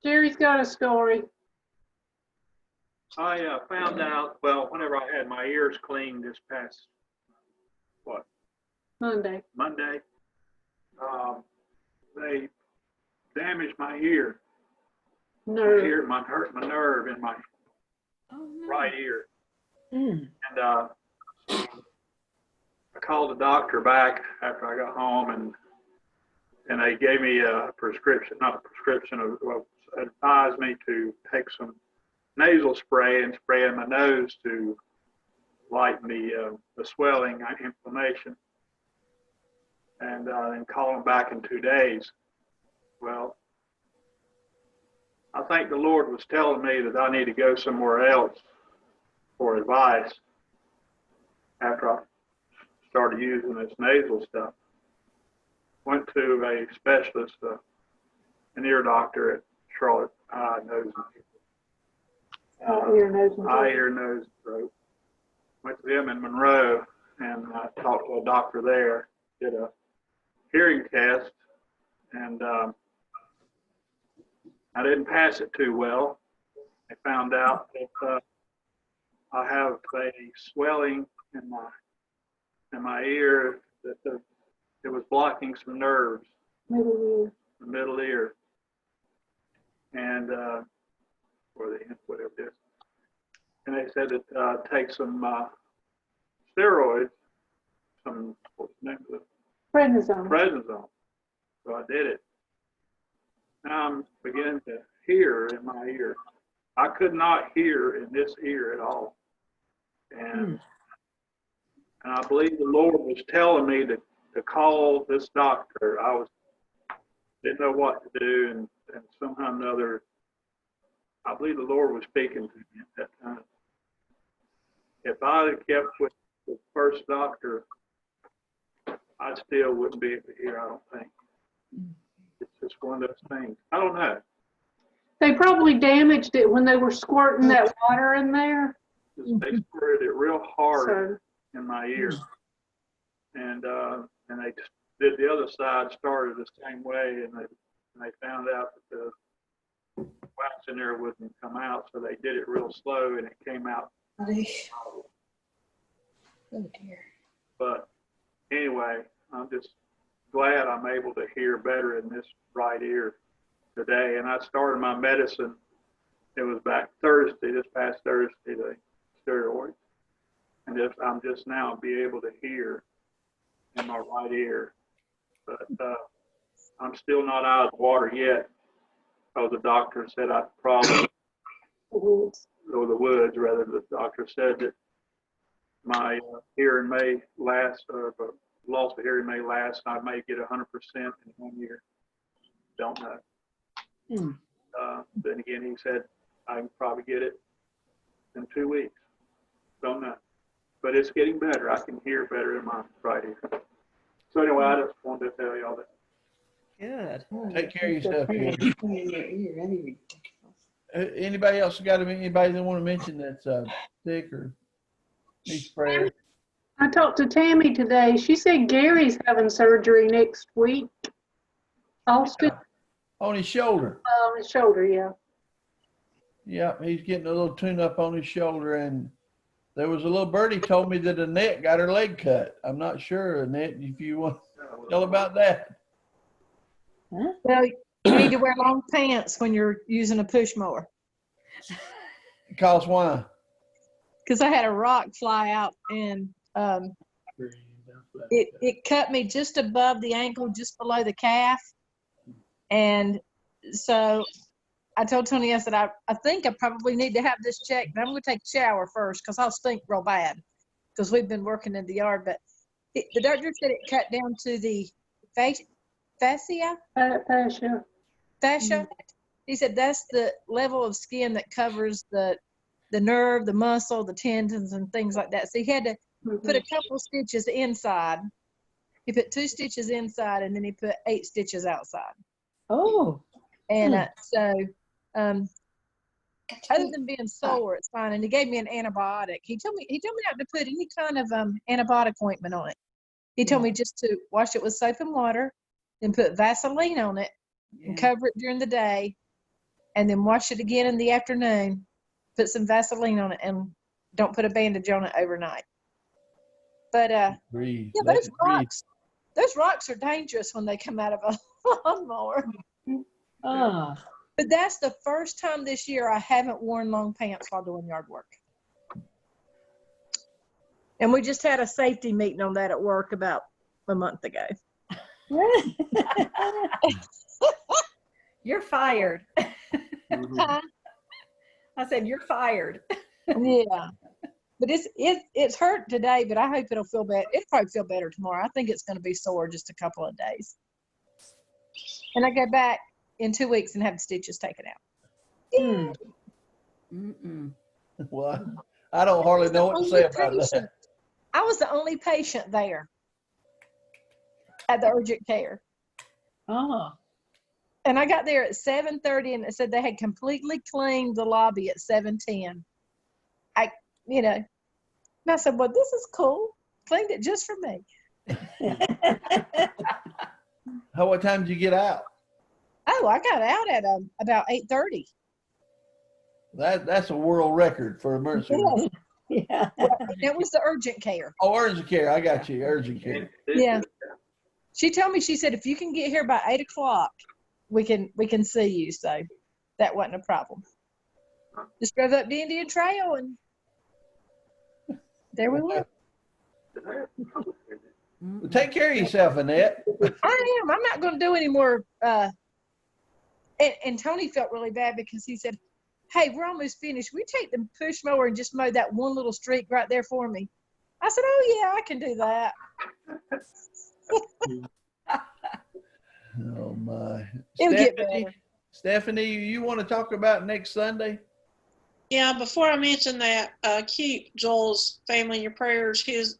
Jerry's got a story. I found out, well, whenever I had my ears cleaned this past, Monday. They damaged my ear. Nerve. Hurt my nerve in my right ear. And I called the doctor back after I got home, and they gave me a prescription, advised me to take some nasal spray and spray in my nose to lighten the swelling, inflammation, and then call them back in 2 days. Well, I think the Lord was telling me that I need to go somewhere else for advice after I started using this nasal stuff. Went to a specialist, an ear doctor at Charlotte Eye, Nose and Ear, nose, and Eye, Ear, Nose, and Throat. Went to them in Monroe, and I talked to a doctor there, did a hearing test, and I didn't pass it too well. I found out that I have a swelling in my ear that it was blocking some nerves, middle ear. the middle ear, and or the whatever it is. And they said that take some steroids, what's the name of it? Prednisone. So I did it. Now I'm beginning to hear in my ear. I could not hear in this ear at all. And I believe the Lord was telling me to call this doctor. Didn't know what to do, and somehow or another, I believe the Lord was speaking to me at that time. If I had kept with the first doctor, I still wouldn't be able to hear, I don't think. It's just one of those things. I don't know. They probably damaged it when they were squirting that water in there. They squirted it real hard in my ear. And they did the other side, started the same way, and they found out that the wax in there wouldn't come out, so they did it real slow, and it came out. Oh dear. But anyway, I'm just glad I'm able to hear better in this right ear today. And I started my medicine. It was back this past Thursday, the steroids. And I'm just now be able to hear in my right ear. But I'm still not out of the water yet. because the doctor said I'd probably go the woods. Rather, the doctor said that my hearing may last, or loss of hearing may last, and I may get 100% in 1 year. Don't know. Then again, he said I can probably get it in 2 weeks. Don't know. But it's getting better. I can hear better in my right ear. So anyway, I just wanted to tell y'all that. Good. Take care of yourself. Anybody else got anybody that want to mention that's sick or needs prayer? I talked to Tammy today. She said Gary's having surgery next week. Austin? On his shoulder. On his shoulder, yeah. Yeah, he's getting a little tune-up on his shoulder, and there was a little birdie told me that Annette got her leg cut. I'm not sure, Annette, if you want to tell about that. Well, you need to wear long pants when you're using a push mower. Because why? Because I had a rock fly out, and it cut me just above the ankle, just below the calf. And so I told Tony, I said, I think I probably need to have this checked. But I'm going to take a shower first because I'll stink real bad because we've been working in the yard. But the doctor said it cut down to the fascia? Fascia. Fascia. He said that's the level of skin that covers the nerve, the muscle, the tendons, and things like that. So he had to put a couple stitches inside. He put 2 stitches inside, and then he put 8 stitches outside. Oh. And other than being sore, it's fine. And he gave me an antibiotic. He told me not to put any kind of antibiotic ointment on it. He told me just to wash it with soap and water, then put Vaseline on it and cover it during the day, and then wash it again in the afternoon. Put some Vaseline on it and don't put a bandage on it overnight. But Breathe. yeah, Let it breathe. those rocks are dangerous when they come out of a lawnmower. But that's the first time this year I haven't worn long pants while doing yard work. And we just had a safety meeting on that at work about a month ago. You're fired. Huh? I said, you're fired. Yeah. But it's hurt today, but I hope it'll feel better. It'll probably feel better tomorrow. I think it's going to be sore just a couple of days. And I go back in 2 weeks and have the stitches taken out. Well, I don't hardly know what to say about that. I was the only patient there at the urgent care. And I got there at 7:30, and it said they had completely cleaned the lobby at 7:10. And I said, well, this is cool. Cleaned it just for me. What time did you get out? Oh, I got out at about 8:30. That's a world record for emergency room. Yeah. That was the urgent care. Oh, urgent care. I got you. Urgent care. Yeah. She told me, she said, if you can get here by 8 o'clock, we can see you. So that wasn't a problem. Just drove up the Indian Trail and there we were. Well, take care of yourself, Annette. I am. I'm not going to do any more. And Tony felt really bad because he said, hey, we're almost finished. We take the push mower and just mow that one little streak right there for me. I said, oh, yeah, I can do that. Oh, my. It'll get better. Stephanie, you want to talk about next Sunday? Yeah, before I mention that, keep Joel's family in your prayers. His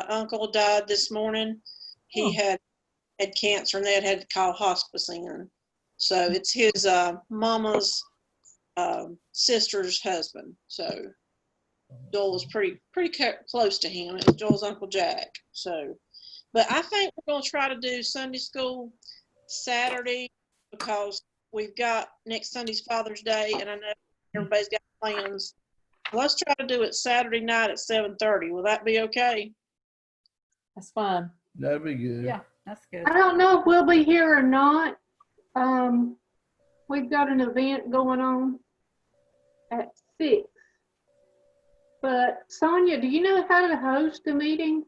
uncle died this morning. He had cancer, and they had to call hospice in. So it's his mama's sister's husband. So Joel was pretty close to him. It was Joel's Uncle Jack. So, but I think we're going to try to do Sunday school Saturday because we've got next Sunday's Father's Day, and I know everybody's got plans. Let's try to do it Saturday night at 7:30. Will that be okay? That's fine. That'd be good. Yeah, that's good. I don't know if we'll be here or not. We've got an event going on at 6. But Sonia, do you know how to host a meeting?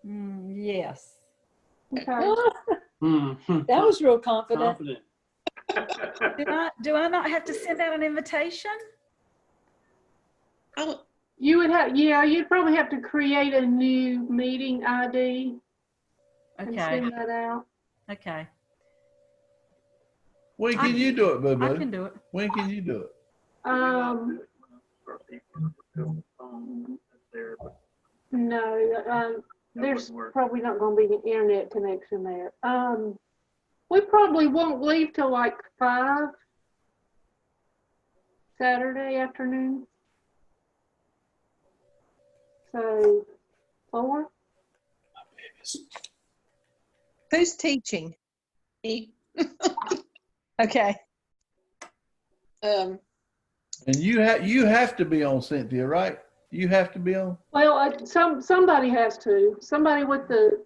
Yes. Okay. That was real confident. Do I not have to send out an invitation? You would have, yeah, you'd probably have to create a new meeting ID and Okay. send that out. Okay. When can you do it, Boo Boo? I can do it. When can you do it? No, there's probably not going to be an internet connection there. We probably won't leave till like 5 Saturday afternoon. So 4. Who's teaching? Me. Okay. And you have to be on, Cynthia, right? You have to be on. Well, somebody has to. Somebody with the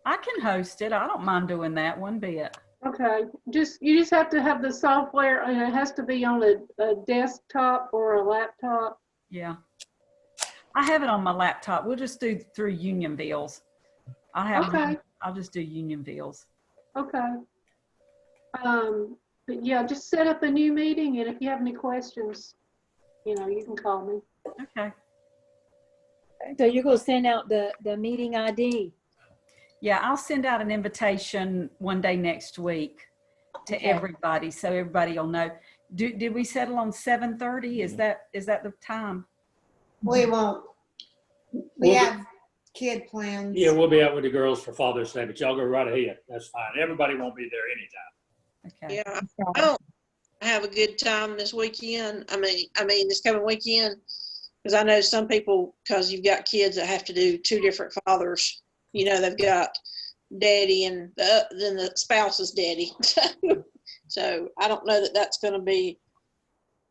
I can host it. I don't mind doing that one bit. Okay, you just have to have the software, and it has to be on a desktop or a laptop. Yeah. I have it on my laptop. We'll just do through Unionville's. I'll just do Unionville's. Okay. But yeah, just set up a new meeting, and if you have any questions, you can call me. Okay. So you're going to send out the meeting ID. Yeah, I'll send out an invitation one day next week to Okay. everybody, so everybody will know. Did we settle on 7:30? Is that the time? We won't. We We'll be- have kid plans. Yeah, we'll be out with the girls for Father's Day, but y'all go right ahead. That's fine. Everybody won't be there anytime. Okay. Yeah, I don't have a good time this weekend. I mean this coming weekend, because I know some people, because you've got kids that have to do two different fathers. You know, they've got daddy and then the spouse's daddy. So I don't know that that's going to be.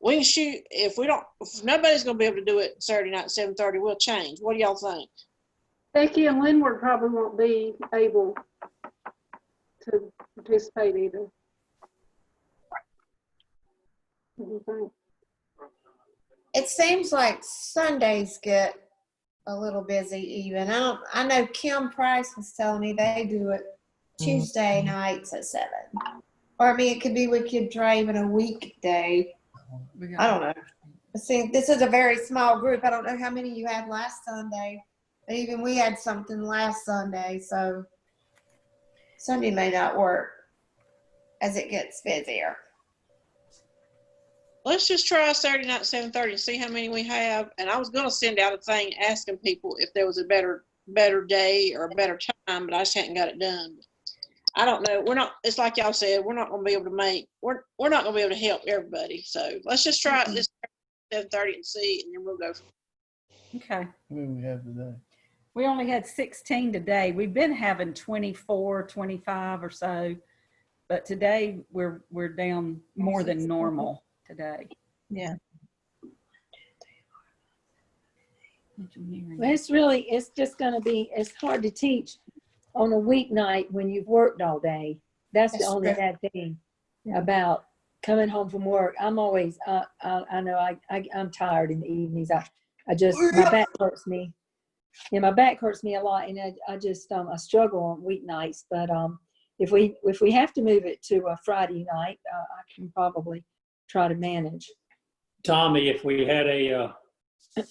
We can shoot if nobody's going to be able to do it Saturday night at 7:30. We'll change. What do y'all think? Becky and Linward probably won't be able to participate either. What do you think? It seems like Sundays get a little busy even. I know Kim Price was telling me they do it Tuesday nights at 7. Or I mean, it could be we could try even a weekday. I don't know. See, this is a very small group. I don't know how many you had last Sunday. But even we had something last Sunday, so Sunday may not work as it gets busier. Let's just try Saturday night at 7:30 and see how many we have. And I was going to send out a thing asking people if there was a better day or a better time, but I just hadn't got it done. I don't know. It's like y'all said, we're not going to be able to we're not going to be able to help everybody. So let's just try it this 7:30 and see, and then we'll go. Okay. How many we have today? We only had 16 today. We've been having 24, 25 or so, but today we're down more than normal today. Yeah. Well, it's just going to be, it's hard to teach on a weeknight when you've worked all day. That's the That's only true. bad thing about coming home from work. I'm always, I know I'm tired in the evenings. I just, my back hurts me. Yeah, my back hurts me a lot, and I just, I struggle on weeknights. But if we have to move it to a Friday night, I can probably try to manage. Tommy, if we had a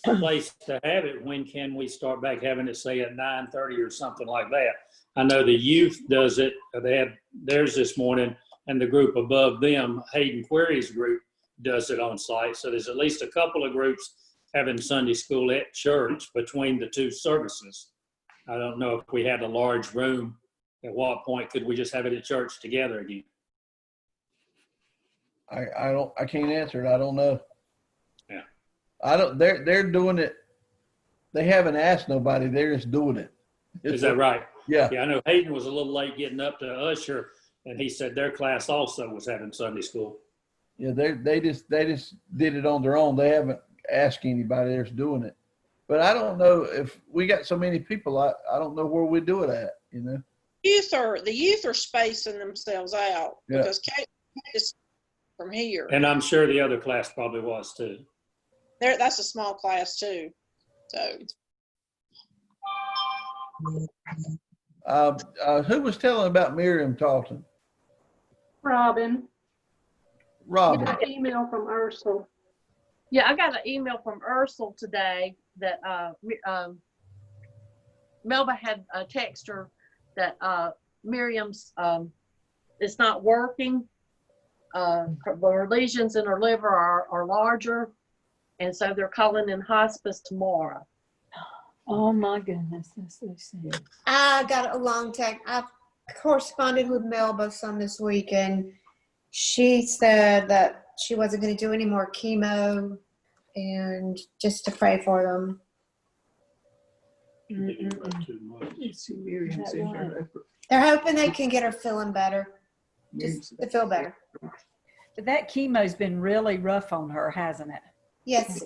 place to have it, when can we start back having it, say at 9:30 or something like that? I know the youth does it. They had theirs this morning, and the group above them, Hayden Query's group, does it on site. So there's at least a couple of groups having Sunday school at church between the two services. I don't know if we had a large room. At what point could we just have it at church together again? I can't answer it. I don't know. Yeah. They're doing it. They haven't asked nobody. They're just doing it. Is that right? Yeah. Yeah, I know Hayden was a little late getting up to usher, and he said their class also was having Sunday school. Yeah, they just did it on their own. They haven't asked anybody. They're just doing it. But I don't know if we got so many people. I don't know where we do it at. You know. The youth are spacing themselves out Yeah. because Kate is from here. And I'm sure the other class probably was too. That's a small class too. So Who was telling about Miriam Talton? Robin. Robin. Get an email from Ursula. Yeah, I got an email from Ursula today that Melba had a text her that Miriam's it's not working. Her lesions in her liver are larger, and so they're calling in hospice tomorrow. Oh my goodness, that's so sad. I got a long text. I've corresponded with Melba some this week, and she said that she wasn't going to do any more chemo and just to pray for them. They're hoping they can get her feeling better, just to feel better. But that chemo's been really rough on her, hasn't it? Yes,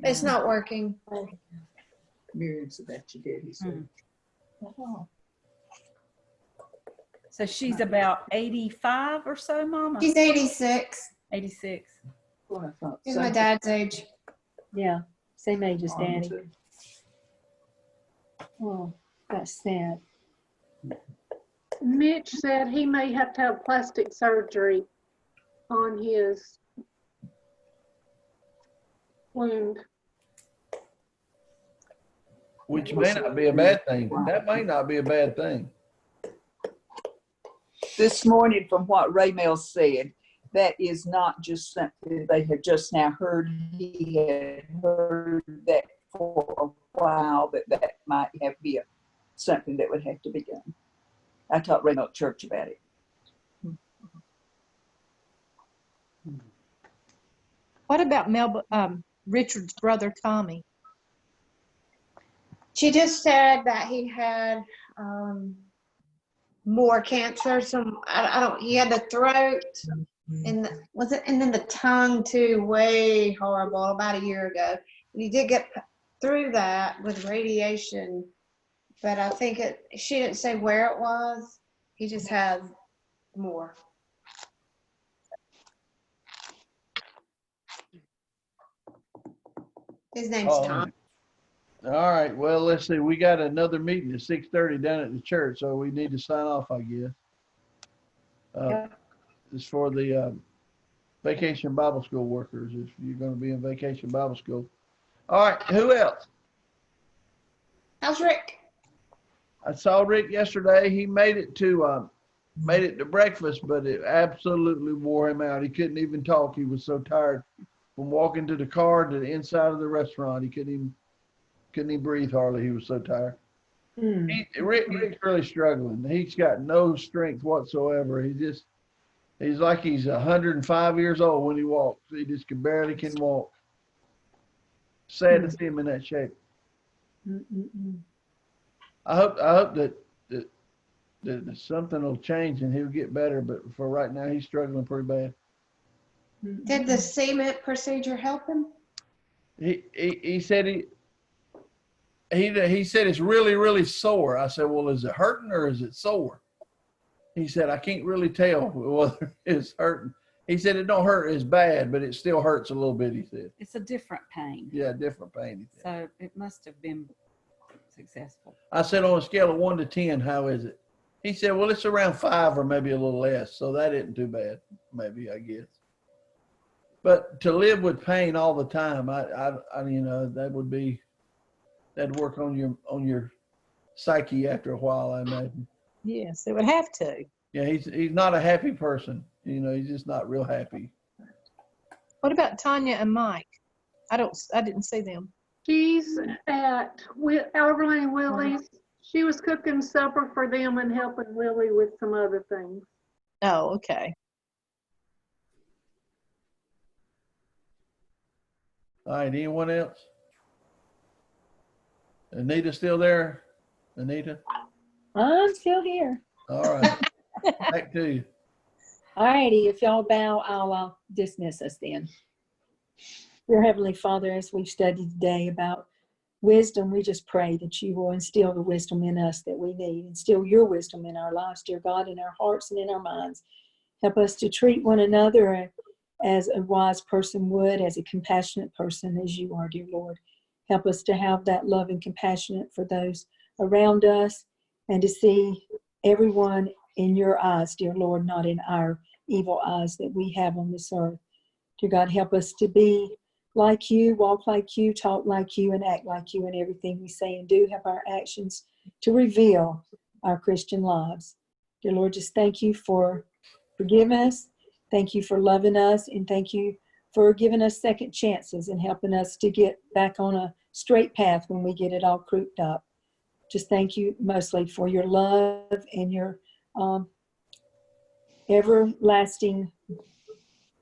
it's not working. Miriam said that you did, he said. So she's about 85 or so, Mama? She's 86. 86. She's my dad's age. Yeah, same age as Daddy. Oh, that's sad. Mitch said he may have to have plastic surgery on his wound. which may not be a bad thing. That may not be a bad thing. This morning, from what Raymel said, that is not just something they have just now heard. He had heard that for a while, that might have to be something that would have to be done. I taught Raymel at church about it. What about Richard's brother, Tommy? She just said that he had more cancer. I don't. He had the throat and and then the tongue too. Way horrible. About a year ago, he did get through that with radiation, but I think she didn't say where it was. He just had more. His name's Tom. All right. Well, let's see. We got another meeting at 6:30 down at the church, so we need to sign off, I guess. It's for the Vacation Bible School workers, if you're going to be in Vacation Bible School. All right. Who else? How's Rick? I saw Rick yesterday. He made it to breakfast, but it absolutely wore him out. He couldn't even talk. He was so tired from walking to the car to the inside of the restaurant. He couldn't even breathe hardly. He was so tired. Rick's really struggling. He's got no strength whatsoever. He's like he's 105 years old when he walks. He just barely can walk. Sad to see him in that shape. I hope that something will change and he'll get better. But for right now, he's struggling pretty bad. Did the cement procedure help him? He said he said it's really, really sore. I said, well, is it hurting or is it sore? He said, I can't really tell whether it's hurting. He said it don't hurt as bad, but it still hurts a little bit, he said. It's a different pain. Yeah, different pain, he said. So it must have been successful. I said, on a scale of 1 to 10, how is it? He said, well, it's around 5 or maybe a little less. So that isn't too bad, maybe, I guess. But to live with pain all the time, I that'd work on your psyche after a while, I imagine. Yes, it would have to. Yeah, he's not a happy person. He's just not real happy. What about Tanya and Mike? I didn't see them. She's at Alberlin and Willie's. She was cooking supper for them and helping Willie with some other things. Oh, okay. All right, anyone else? Anita still there? Anita? I'm still here. All right. Back to you. All righty, if y'all bow, I'll dismiss us then. Dear Heavenly Father, as we've studied today about wisdom, we just pray that you will instill the wisdom in us that we need. Instill your wisdom in our lives, dear God, in our hearts and in our minds. Help us to treat one another as a wise person would, as a compassionate person as you are, dear Lord. Help us to have that love and compassion for those around us and to see everyone in your eyes, dear Lord, not in our evil eyes that we have on this earth. Dear God, help us to be like you, walk like you, talk like you, and act like you in everything we say and do. Help our actions to reveal our Christian lives. Dear Lord, just thank you for forgiving us. Thank you for loving us, and thank you for giving us second chances and helping us to get back on a straight path when we get it all crooked up. Just thank you mostly for your love and your everlasting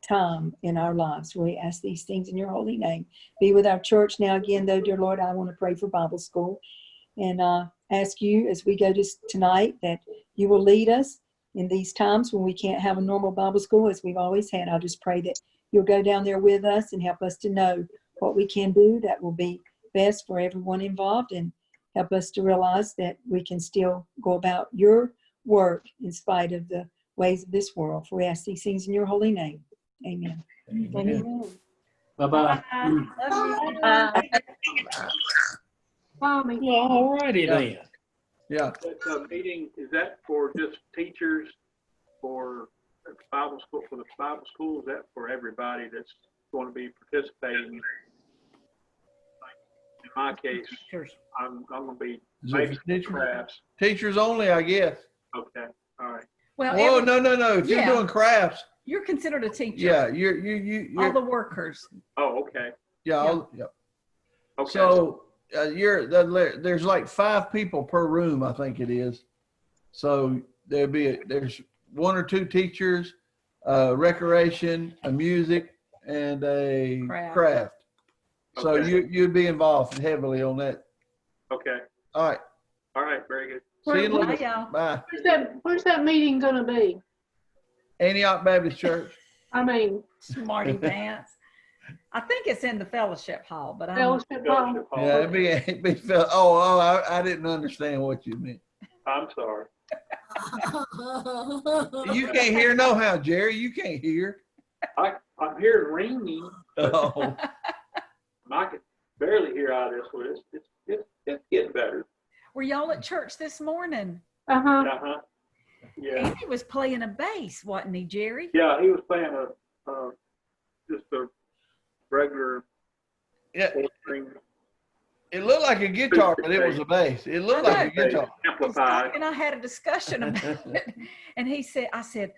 time in our lives. We ask these things in your holy name. Be with our church now again, though, dear Lord. I want to pray for Bible school and ask you as we go to tonight that you will lead us in these times when we can't have a normal Bible school as we've always had. I'll just pray that you'll go down there with us and help us to know what we can do that will be best for everyone involved, and help us to realize that we can still go about your work in spite of the ways of this world. For we ask these things in your holy name. Amen. Amen. Bye-bye. Mommy. Well, all righty then. Yeah. That meeting, is that for just teachers for Bible school, for the Bible school? Is that for everybody that's going to be participating? in my case, Teachers. I'm gonna be Is it maybe for teachers? crafts. Teachers only, I guess. Okay, all right. Well, Whoa, no. If you're yeah. doing crafts, you're considered a teacher. yeah, All you're the workers. Oh, okay, yeah. okay. So there's like 5 people per room, I think it is. So there's 1 or 2 teachers, recreation, a music, and a craft. So Okay. you'd be involved heavily on that. Okay, All right. all right, very good. See you in a little Bye, bit. y'all. Bye. Where's that meeting gonna be? Antioch Baptist Church. I mean, Smarty pants. I think it's in the fellowship hall, but fellowship hall. Fellowship Hall. Yeah, it'd be I didn't understand what you meant. I'm sorry. You can't hear no how, Jerry. You can't hear. I'm hearing ringing. Oh. I can barely hear out of this one. It's getting better. were y'all at church this morning? Uh-huh. Uh-huh. Yeah. Andy was playing a bass, wasn't he, Jerry? Yeah, he was playing just a regular Yeah. 4-string It looked like a guitar, but it was a bass. It looked like a guitar. amplified. And I had a discussion about it. And I said,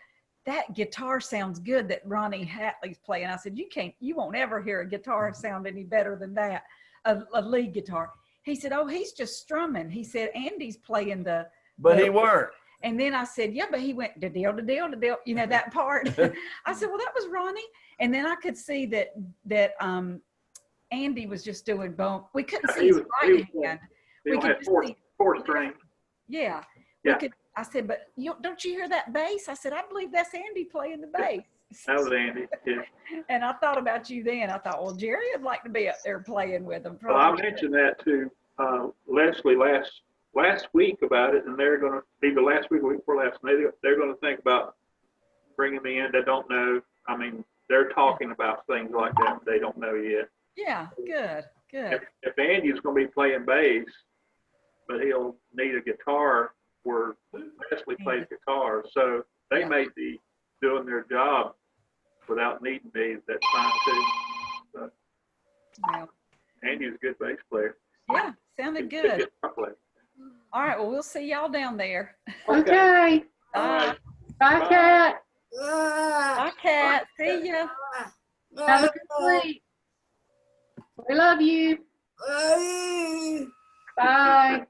that guitar sounds good that Ronnie Hatley's playing. I said, you won't ever hear a guitar sound any better than that, a lead guitar. He said, oh, he's just strumming. He said, Andy's playing But he weren't. And then I said, yeah, but he went da-deal, da-deal, da-deal, that part. I said, well, that was Ronnie. And then I could see that Andy was just doing bump. We couldn't see his right hand. They We only could had just see, four string. yeah. Yeah. I said, but don't you hear that bass? I said, I believe that's Andy playing the bass. That was Andy. Yeah. And I thought about you then. I thought, well, Jerry would like to be up there playing with him. Well, I mentioned that to Leslie last week about it, and they're going to be the last week, week before last, and they're going to think about bringing me in. They don't know. I mean, they're talking about things like that. They don't know yet. Yeah, good. If Andy's going to be playing bass, but he'll need a guitar where Leslie plays guitar, so they may be doing their job without needing me. That's fine too. So, Well, Andy's a good bass player. yeah, sounded Good good. guitar player. All right, well, we'll see y'all down there. Okay. Bye. Bye, Kat. Bye, Kat. See ya. Have a good sleep. We love you. Bye. Bye.